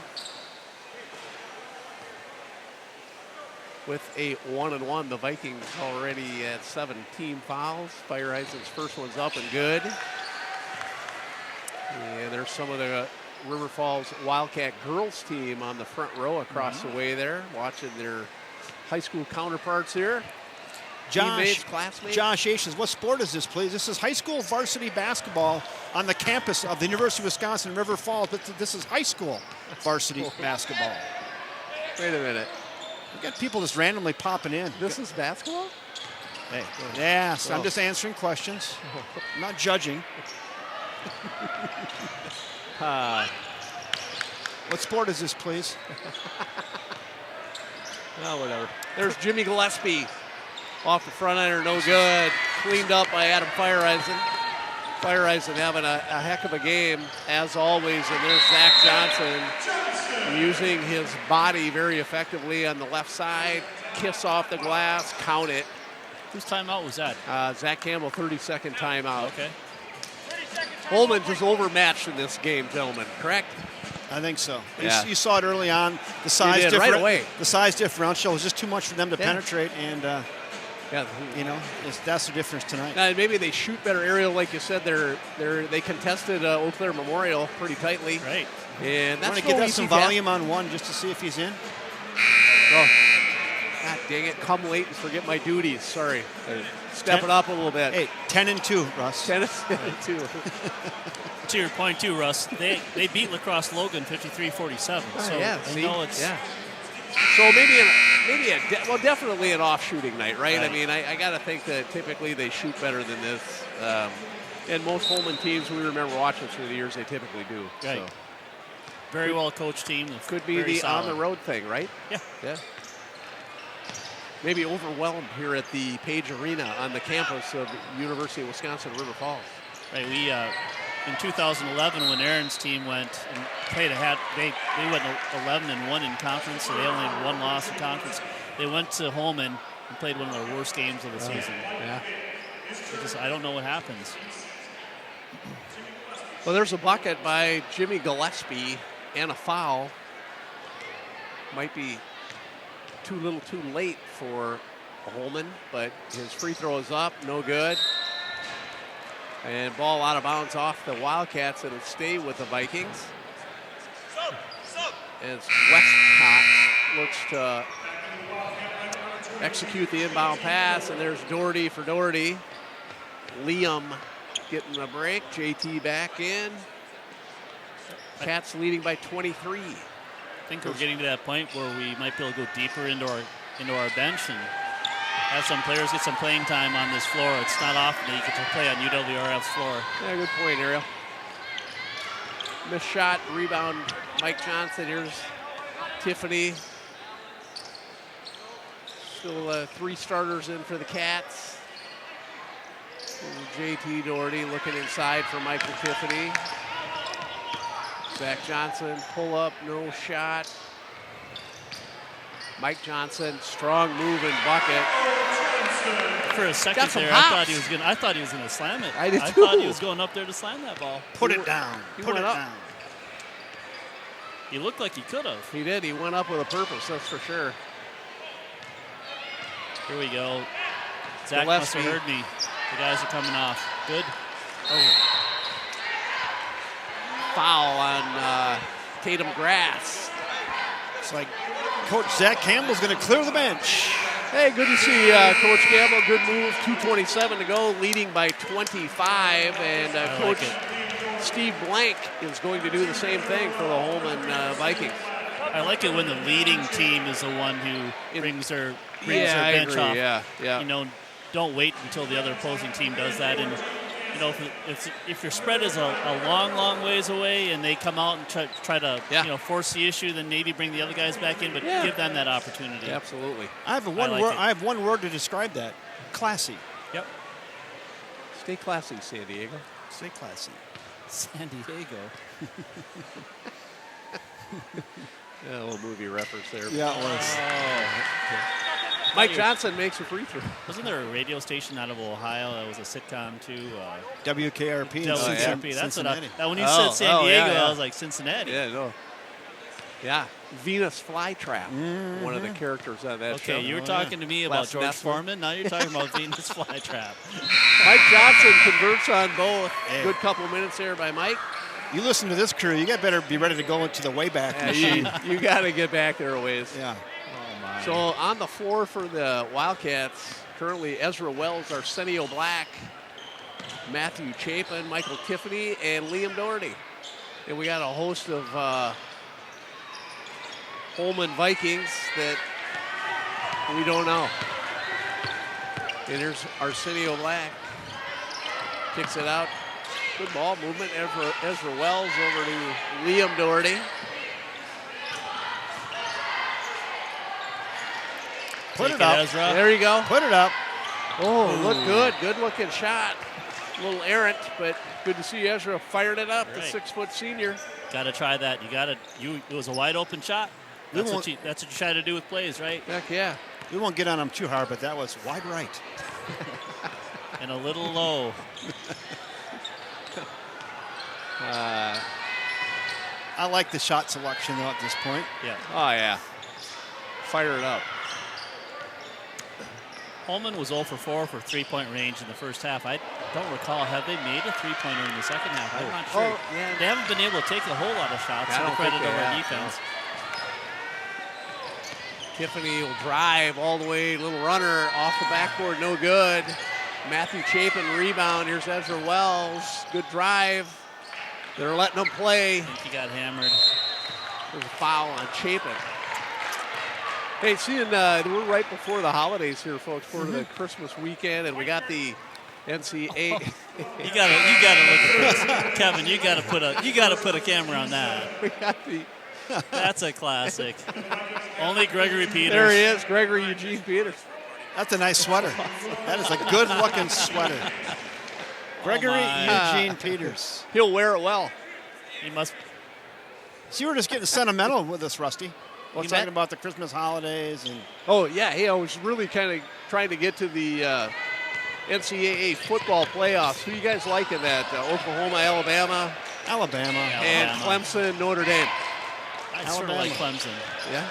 [SPEAKER 2] with a 1-1. The Vikings already at 17 fouls. Fireisen's first one's up and good. And there's some of the River Falls Wildcat girls team on the front row across the way there, watching their high school counterparts here. Teammates, classmates.
[SPEAKER 1] Josh Ations, what sport is this, please? This is high school varsity basketball on the campus of the University of Wisconsin River Falls, but this is high school varsity basketball.
[SPEAKER 2] Wait a minute.
[SPEAKER 1] We got people just randomly popping in.
[SPEAKER 2] This is basketball?
[SPEAKER 1] Hey. Yes, I'm just answering questions. I'm not judging. What sport is this, please?
[SPEAKER 2] Oh, whatever. There's Jimmy Gillespie off the front ender, no good. Cleaned up by Adam Fireisen. Fireisen having a heck of a game, as always. And there's Zach Johnson using his body very effectively on the left side. Kiss off the glass, count it.
[SPEAKER 3] Whose timeout was that?
[SPEAKER 2] Zach Campbell, 30-second timeout.
[SPEAKER 3] Okay.
[SPEAKER 2] Holmen just overmatched in this game, gentlemen, correct?
[SPEAKER 1] I think so.
[SPEAKER 2] Yeah.
[SPEAKER 1] You saw it early on. The size
[SPEAKER 2] right away.
[SPEAKER 1] The size differential was just too much for them to penetrate, and that's the difference tonight.
[SPEAKER 2] Now, maybe they shoot better aerial, like you said. They contested Eau Claire Memorial pretty tightly.
[SPEAKER 3] Right.
[SPEAKER 2] And that's
[SPEAKER 1] want to get that some volume on one just to see if he's in.
[SPEAKER 2] Oh, God dang it! Come late and forget my duties. Sorry. Step it up a little bit.
[SPEAKER 1] Hey, 10-2, Russ.
[SPEAKER 2] 10-2.
[SPEAKER 3] To your point too, Russ, they beat La Crosse Logan 53-47. So
[SPEAKER 2] see?
[SPEAKER 3] know it's
[SPEAKER 2] So definitely an off-shooting night, right? I mean, I got to think that typically they shoot better than this. And most Holmen teams we remember watching through the years, they typically do.
[SPEAKER 3] Right.
[SPEAKER 2] So.
[SPEAKER 3] Very well coached team.
[SPEAKER 2] Could be the
[SPEAKER 3] solid.
[SPEAKER 2] on-the-road thing, right?
[SPEAKER 3] Yeah.
[SPEAKER 2] Maybe overwhelmed here at the Page Arena on the campus of University of Wisconsin River Falls.
[SPEAKER 3] Right. We in 2011 when Aaron's team went and played they went 11-1 in conference, so they only had one loss in conference. They went to Holmen and played one of their worst games of the season.
[SPEAKER 2] Yeah.
[SPEAKER 3] I don't know what happens.
[SPEAKER 2] Well, there's a bucket by Jimmy Gillespie and a foul. Might be too little too late for Holmen, but his free throw is up, no good. And ball out of bounds off the Wildcats, and it'll stay with the Vikings. As Westcott looks to execute the inbound pass, and there's Doherty for Doherty. Liam getting a break, JT back in. Cats leading by 23.
[SPEAKER 3] I think we're getting to that point where we might be able to go deeper into our bench and have some players get some playing time on this floor. It's not often that you get to play on UWRF's floor.
[SPEAKER 2] Yeah, good point, Ariel. Missed shot, rebound, Mike Johnson. Here's Tiffany. Still 3 starters in for the Cats. JT Doherty looking inside for Michael Tiffany. Zach Johnson, pull up, no shot. Mike Johnson, strong move and bucket.
[SPEAKER 3] For a second
[SPEAKER 2] Got some
[SPEAKER 3] there,
[SPEAKER 2] hops.
[SPEAKER 3] I thought he was gonna slam it.
[SPEAKER 2] I did
[SPEAKER 3] I
[SPEAKER 2] too.
[SPEAKER 3] thought he was going up there to slam that ball.
[SPEAKER 1] Put it down.
[SPEAKER 2] he
[SPEAKER 1] Put it
[SPEAKER 2] went up.
[SPEAKER 1] down.
[SPEAKER 3] He looked like he could have.
[SPEAKER 2] He did. He went up with a purpose, that's for sure.
[SPEAKER 3] Here we go. Zach must have heard me. The guys are coming off. Good. Oh.
[SPEAKER 2] Foul on Tatum Grass.
[SPEAKER 1] It's like Coach Zach Campbell's going to clear the bench.
[SPEAKER 2] Hey, good to see Coach Campbell. Good move. 2:27 to go, leading by 25. And Coach Steve Blank is going to do the same thing for the Holmen Vikings.
[SPEAKER 3] I like it when the leading team is the one who brings their
[SPEAKER 2] I
[SPEAKER 3] bench
[SPEAKER 2] agree.
[SPEAKER 3] off.
[SPEAKER 2] Yeah.
[SPEAKER 3] You know, don't wait until the other opposing team does that. And you know, if your spread is a long ways away and they come out and try to force the issue, then maybe bring the other guys back in, but give them that opportunity.
[SPEAKER 2] Absolutely.
[SPEAKER 1] I have one word to describe that. Classy.
[SPEAKER 3] Yep.
[SPEAKER 2] Stay classy, San Diego.
[SPEAKER 1] Stay classy.
[SPEAKER 3] San Diego.
[SPEAKER 2] Yeah, a little movie reference there.
[SPEAKER 1] Yeah, it was.
[SPEAKER 2] Mike Johnson makes a free throw.
[SPEAKER 3] Wasn't there a radio station out of Ohio that was a sitcom too?
[SPEAKER 1] WKRP. in
[SPEAKER 3] WKRP. That's
[SPEAKER 1] Cincinnati.
[SPEAKER 3] when you said San Diego,
[SPEAKER 2] yeah.
[SPEAKER 3] I was like Cincinnati.
[SPEAKER 2] Yeah, no. Yeah, Venus Flytrap, one of the characters on that show.
[SPEAKER 3] Okay, you were talking to me about
[SPEAKER 2] Les
[SPEAKER 3] George
[SPEAKER 2] Nessler.
[SPEAKER 3] Foreman. Now you're talking about Venus Flytrap.
[SPEAKER 2] Mike Johnson converts on both. Good couple minutes there by Mike.
[SPEAKER 1] You listen to this crew, you better be ready to go into the Wayback Machine.
[SPEAKER 2] You got to get back there a ways.
[SPEAKER 1] Yeah.
[SPEAKER 3] Oh my.
[SPEAKER 2] So on the floor for the Wildcats, currently Ezra Wells, Arsenio Black, Matthew Chapin, Michael Tiffany, and Liam Doherty. And we got a host of Holmen Vikings that we don't know. And here's Arsenio Black. Kicks it out. Good ball movement. Ezra Wells over to Liam Doherty.
[SPEAKER 1] Put
[SPEAKER 3] Take
[SPEAKER 1] it up.
[SPEAKER 3] Ezra.
[SPEAKER 2] There you go.
[SPEAKER 1] Put it up.
[SPEAKER 2] Oh, look good. Good looking shot. A little errant, but good to see Ezra fired it up, the
[SPEAKER 3] Right.
[SPEAKER 2] 6-foot senior.
[SPEAKER 3] Got to try that. It was a wide open shot. That's what you try to do with plays, right?
[SPEAKER 2] Heck yeah.
[SPEAKER 1] We won't get on him too hard, but that was wide right.
[SPEAKER 3] And a little low.
[SPEAKER 1] I like the shot selection, though, at this point.
[SPEAKER 3] Yeah.
[SPEAKER 2] Oh, yeah. Fire it up.
[SPEAKER 3] Holmen was 0 for 4 for three-point range in the first half. I don't recall. Have they made a three-pointer in the second half? I'm not sure.
[SPEAKER 2] Oh, yeah.
[SPEAKER 3] They haven't been able to take a whole lot of shots.
[SPEAKER 2] I
[SPEAKER 3] So
[SPEAKER 2] don't
[SPEAKER 3] credit
[SPEAKER 2] think
[SPEAKER 3] of
[SPEAKER 2] they
[SPEAKER 3] our
[SPEAKER 2] have,
[SPEAKER 3] defense.
[SPEAKER 2] Tiffany will drive all the way. Little runner off the backboard, no good. Matthew Chapin rebound. Here's Ezra Wells. Good drive. They're letting him play.
[SPEAKER 3] I think he got hammered.
[SPEAKER 2] There's a foul on Chapin. Hey, seeing we're right before the holidays here, folks, for the Christmas weekend, and we got the NCAA.
[SPEAKER 3] You gotta look at this. Kevin, you gotta put a camera on that.
[SPEAKER 2] We got the.
[SPEAKER 3] That's a classic. Only Gregory Peters.
[SPEAKER 2] There he is, Gregory Eugene Peters.
[SPEAKER 1] That's a nice sweater. That is a good-looking sweater. Gregory Eugene Peters.
[SPEAKER 2] He'll wear it well.
[SPEAKER 3] He must.
[SPEAKER 1] So you were just getting sentimental with us, Rusty.
[SPEAKER 2] What's
[SPEAKER 1] Talking
[SPEAKER 2] that?
[SPEAKER 1] about the Christmas holidays and
[SPEAKER 2] Oh, yeah. Hey, I was really kind of trying to get to the NCAA football playoffs. Who you guys like in that? Oklahoma, Alabama,
[SPEAKER 1] Alabama.
[SPEAKER 2] and Clemson, Notre Dame.
[SPEAKER 3] I sort of like Clemson.
[SPEAKER 2] Yeah.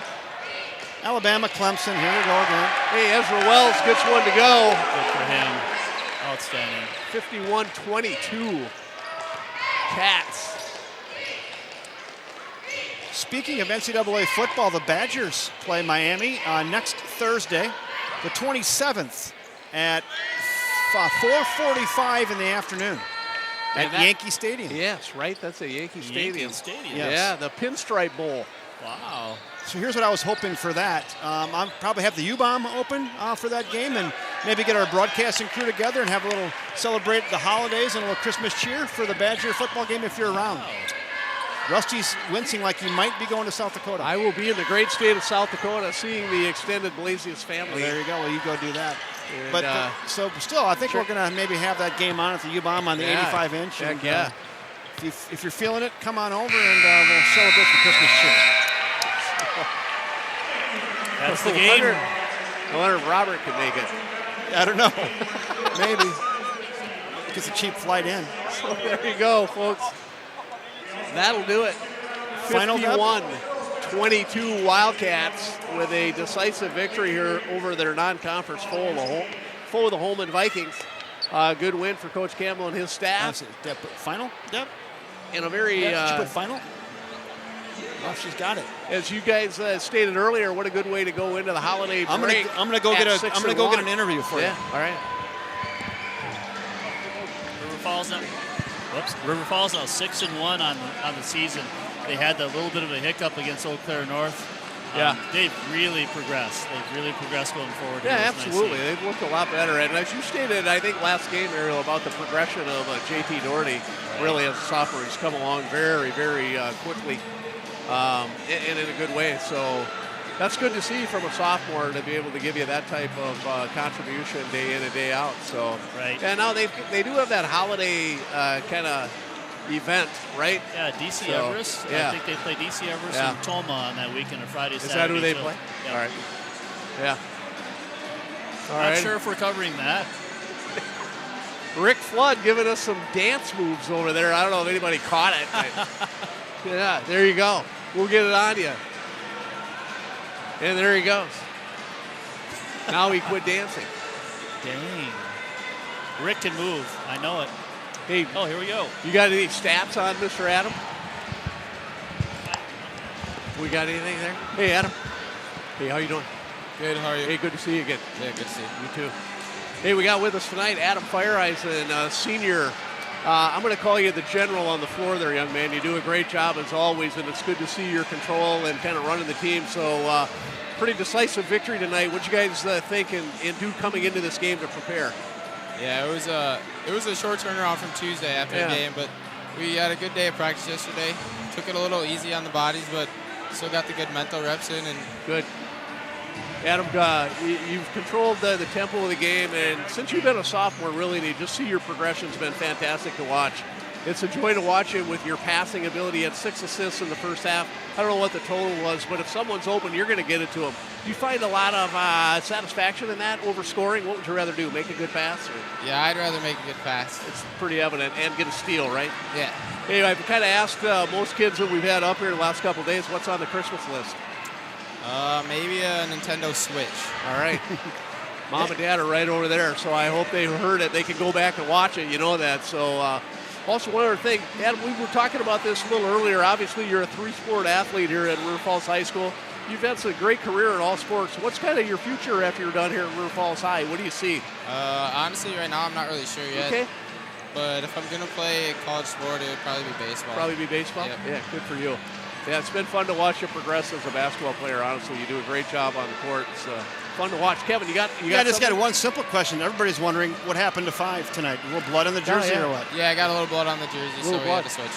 [SPEAKER 1] Alabama, Clemson. Here we go again.
[SPEAKER 2] Hey, Ezra Wells gets one to go.
[SPEAKER 3] Good for him. Outstanding.
[SPEAKER 2] 51-22. Cats.
[SPEAKER 1] Speaking of NCAA football, the Badgers play Miami next Thursday, the 27th, at 4:45 in the afternoon at Yankee Stadium.
[SPEAKER 2] Yes, right. That's a Yankee Stadium.
[SPEAKER 3] Yankee Stadium.
[SPEAKER 1] Yes.
[SPEAKER 2] Yeah, the Pinstripe Bowl.
[SPEAKER 3] Wow.
[SPEAKER 1] So here's what I was hoping for that. I'll probably have the U-Bomb open for that game and maybe get our broadcasting crew together and have a little celebrate the holidays and a little Christmas cheer for the Badger football game if you're around. Rusty's wincing like he might be going to South Dakota.
[SPEAKER 2] I will be in the great state of South Dakota seeing the extended Blasius family.
[SPEAKER 1] There you go. Well, you go do that.
[SPEAKER 2] And,
[SPEAKER 1] But so still, I think we're going to maybe have that game on at the U-Bomb on the 85-inch.
[SPEAKER 2] Heck yeah.
[SPEAKER 1] If you're feeling it, come on over and we'll celebrate the Christmas cheer.
[SPEAKER 3] That's the game.
[SPEAKER 2] I wonder if Robert could make it.
[SPEAKER 1] I don't know. Maybe. Gets a cheap flight in.
[SPEAKER 2] So there you go, folks. That'll do it.
[SPEAKER 1] Final
[SPEAKER 2] 51-22 Wildcats with a decisive victory here over their non-conference foe, the Holmen Vikings. Good win for Coach Campbell and his staff.
[SPEAKER 1] Final? Deb?
[SPEAKER 2] In a very...
[SPEAKER 1] Did you put final? Oh, she's got it.
[SPEAKER 2] As you guys stated earlier, what a good way to go into the holiday break.
[SPEAKER 1] I'm gonna go get an interview for you.
[SPEAKER 2] Yeah, all right.
[SPEAKER 3] River Falls now 6-1 on the season. They had that little bit of a hiccup against Eau Claire North. They've really progressed. Going forward.
[SPEAKER 2] Yeah, absolutely. They've looked a lot better. And as you stated, I think last game, Ariel, about the progression of JT Doherty, really as a sophomore, he's come along very, very quickly and in a good way. So that's good to see from a sophomore to be able to give you that type of contribution day in and day out. So
[SPEAKER 3] right.
[SPEAKER 2] And now they do have that holiday kind of event, right?
[SPEAKER 3] Yeah, DC Everest.
[SPEAKER 2] Yeah.
[SPEAKER 3] I think they play DC Everest and Toma on that weekend, or Friday, Saturday.
[SPEAKER 2] Is that who they play?
[SPEAKER 3] Yeah.
[SPEAKER 2] All right. Yeah. All
[SPEAKER 3] Not
[SPEAKER 2] right.
[SPEAKER 3] sure if we're covering that.
[SPEAKER 2] Rick Flood giving us some dance moves over there. I don't know if anybody caught it. But yeah, there you go. We'll get it on you. And there he goes. Now he quit dancing.
[SPEAKER 3] Dang. Rick can move. I know it.
[SPEAKER 2] Hey,
[SPEAKER 3] here we go.
[SPEAKER 2] You got any stats on Mr. Adam? We got anything there? Hey, Adam. Hey, how you doing?
[SPEAKER 8] Good, how are you?
[SPEAKER 2] Hey, good to see you again.
[SPEAKER 8] Yeah, good to see you.
[SPEAKER 2] You too. Hey, we got with us tonight Adam Fireisen, senior. I'm going to call you the general on the floor there, young man. You do a great job as always, and it's good to see your control and kind of running the team. So pretty decisive victory tonight. What you guys think and do coming into this game to prepare?
[SPEAKER 8] Yeah, it was a short turnaround from Tuesday after the game, but we had a good day of practice yesterday. Took it a little easy on the bodies, but still got the good mental reps in. And
[SPEAKER 2] good. Adam, you've controlled the tempo of the game, and since you've been a sophomore, really, to just see your progression's been fantastic to watch. It's a joy to watch you with your passing ability. You had 6 assists in the first half. I don't know what the total was, but if someone's open, you're going to get it to them. Do you find a lot of satisfaction in that, over scoring? What would you rather do, make a good pass? Or?
[SPEAKER 8] Yeah, I'd rather make a good pass.
[SPEAKER 2] It's pretty evident, and get a steal, right?
[SPEAKER 8] Yeah.
[SPEAKER 2] Hey, I've kind of asked most kids that we've had up here the last couple of days, what's on the Christmas list?
[SPEAKER 8] Maybe a Nintendo Switch.
[SPEAKER 2] All right. Mom and Dad are right over there, so I hope they heard it. They can go back and watch it. You know that. So also one other thing, Adam, we were talking about this a little earlier. Obviously, you're a 3-sport athlete here at River Falls High School. You've had a great career in all sports. What's kind of your future after you're done here at River Falls High? What do you see?
[SPEAKER 8] Honestly, right now, I'm not really sure yet.
[SPEAKER 2] Okay.
[SPEAKER 8] But if I'm going to play a college sport, it would probably be baseball.
[SPEAKER 2] Probably be baseball?
[SPEAKER 8] Yep.
[SPEAKER 2] Yeah, good for you. Yeah, it's been fun to watch you progress as a basketball player, honestly. You do a great job on the court. It's fun to watch. Kevin, I just
[SPEAKER 1] got one simple question. Everybody's wondering what happened to 5 tonight. A little blood on the jersey or what?
[SPEAKER 8] Yeah, I got a little blood on the jersey, so we had to switch.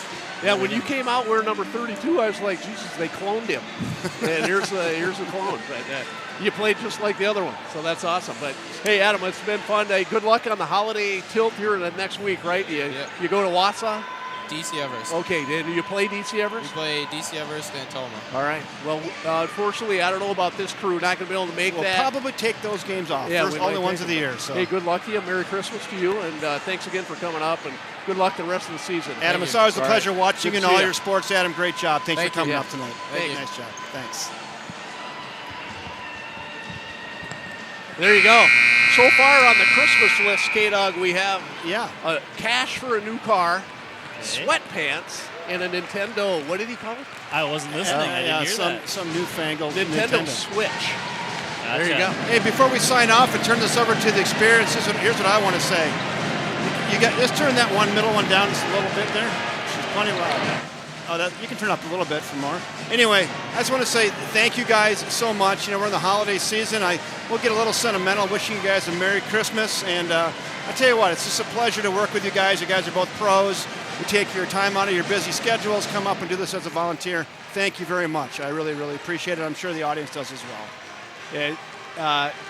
[SPEAKER 2] Yeah, when you came out wearing number 32, I was like, Jesus, they cloned him. And here's the clone. But you played just like the other one, so that's awesome. But, hey, Adam, it's been fun. Hey, good luck on the holiday tilt here in the next week, right? You go to Wausau?
[SPEAKER 8] DC Everest.
[SPEAKER 2] Okay, do you play DC Everest?
[SPEAKER 8] We play DC Everest and Toma.
[SPEAKER 2] All right. Well, unfortunately, I don't know about this crew. Not going to be able to make that.
[SPEAKER 1] We'll probably take those games off.
[SPEAKER 2] Yeah,
[SPEAKER 1] only ones of the year. So.
[SPEAKER 2] Hey, good luck to you. Merry Christmas to you, and thanks again for coming up, and good luck the rest of the season.
[SPEAKER 1] Adam, it's always a pleasure watching in all your sports. Adam, great job. Thanks for coming up tonight.
[SPEAKER 2] Thank you.
[SPEAKER 1] Nice job. Thanks.
[SPEAKER 2] There you go. So far on the Christmas list, K-Dog, we have cash for a new car, sweatpants, and a Nintendo. What did he call it?
[SPEAKER 3] I wasn't listening. I didn't hear that.
[SPEAKER 1] Some newfangled
[SPEAKER 2] Nintendo Switch.
[SPEAKER 3] Gotcha.
[SPEAKER 2] There you go.
[SPEAKER 1] Hey, before we sign off and turn this over to the experience, here's what I want to say. Let's turn that middle one down just a little bit there. She's plenty loud. You can turn up a little bit for more. Anyway, I just want to say thank you guys so much. We're in the holiday season. We'll get a little sentimental, wishing you guys a Merry Christmas. And I tell you what, it's just a pleasure to work with you guys. You guys are both pros. You take your time out of your busy schedules, come up and do this as a volunteer. Thank you very much. I really, really appreciate it. I'm sure the audience does as well.
[SPEAKER 2] Yeah,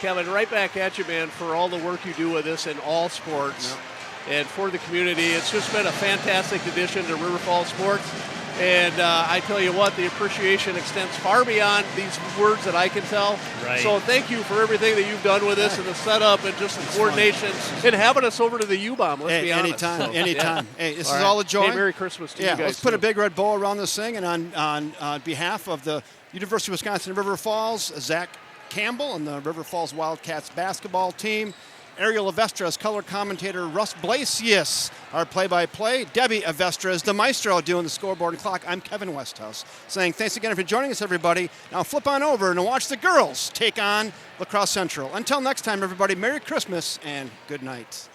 [SPEAKER 2] Kevin, right back at you, man, for all the work you do with this in all sports and for the community. It's just been a fantastic addition to River Falls sports. And I tell you what, the appreciation extends far beyond these words that I can tell.
[SPEAKER 3] Right.
[SPEAKER 2] So thank you for everything that you've done with this and the setup and just the coordination and having us over to the U-Bomb, let's be honest.
[SPEAKER 1] Anytime. Hey, this is all a joy.
[SPEAKER 2] Hey, Merry Christmas to you guys.
[SPEAKER 1] Let's put a big red bow around this thing. And on behalf of the University of Wisconsin River Falls, Zach Campbell and the River Falls Wildcats basketball team, Ariel Avestra color commentator, Russ Blasius, our play-by-play, Debbie Avestra is the maestro doing the scoreboard and clock. I'm Kevin Westhouse saying thanks again for joining us, everybody. Now flip on over and watch the girls take on La Crosse Central. Until next time, everybody, Merry Christmas and good night.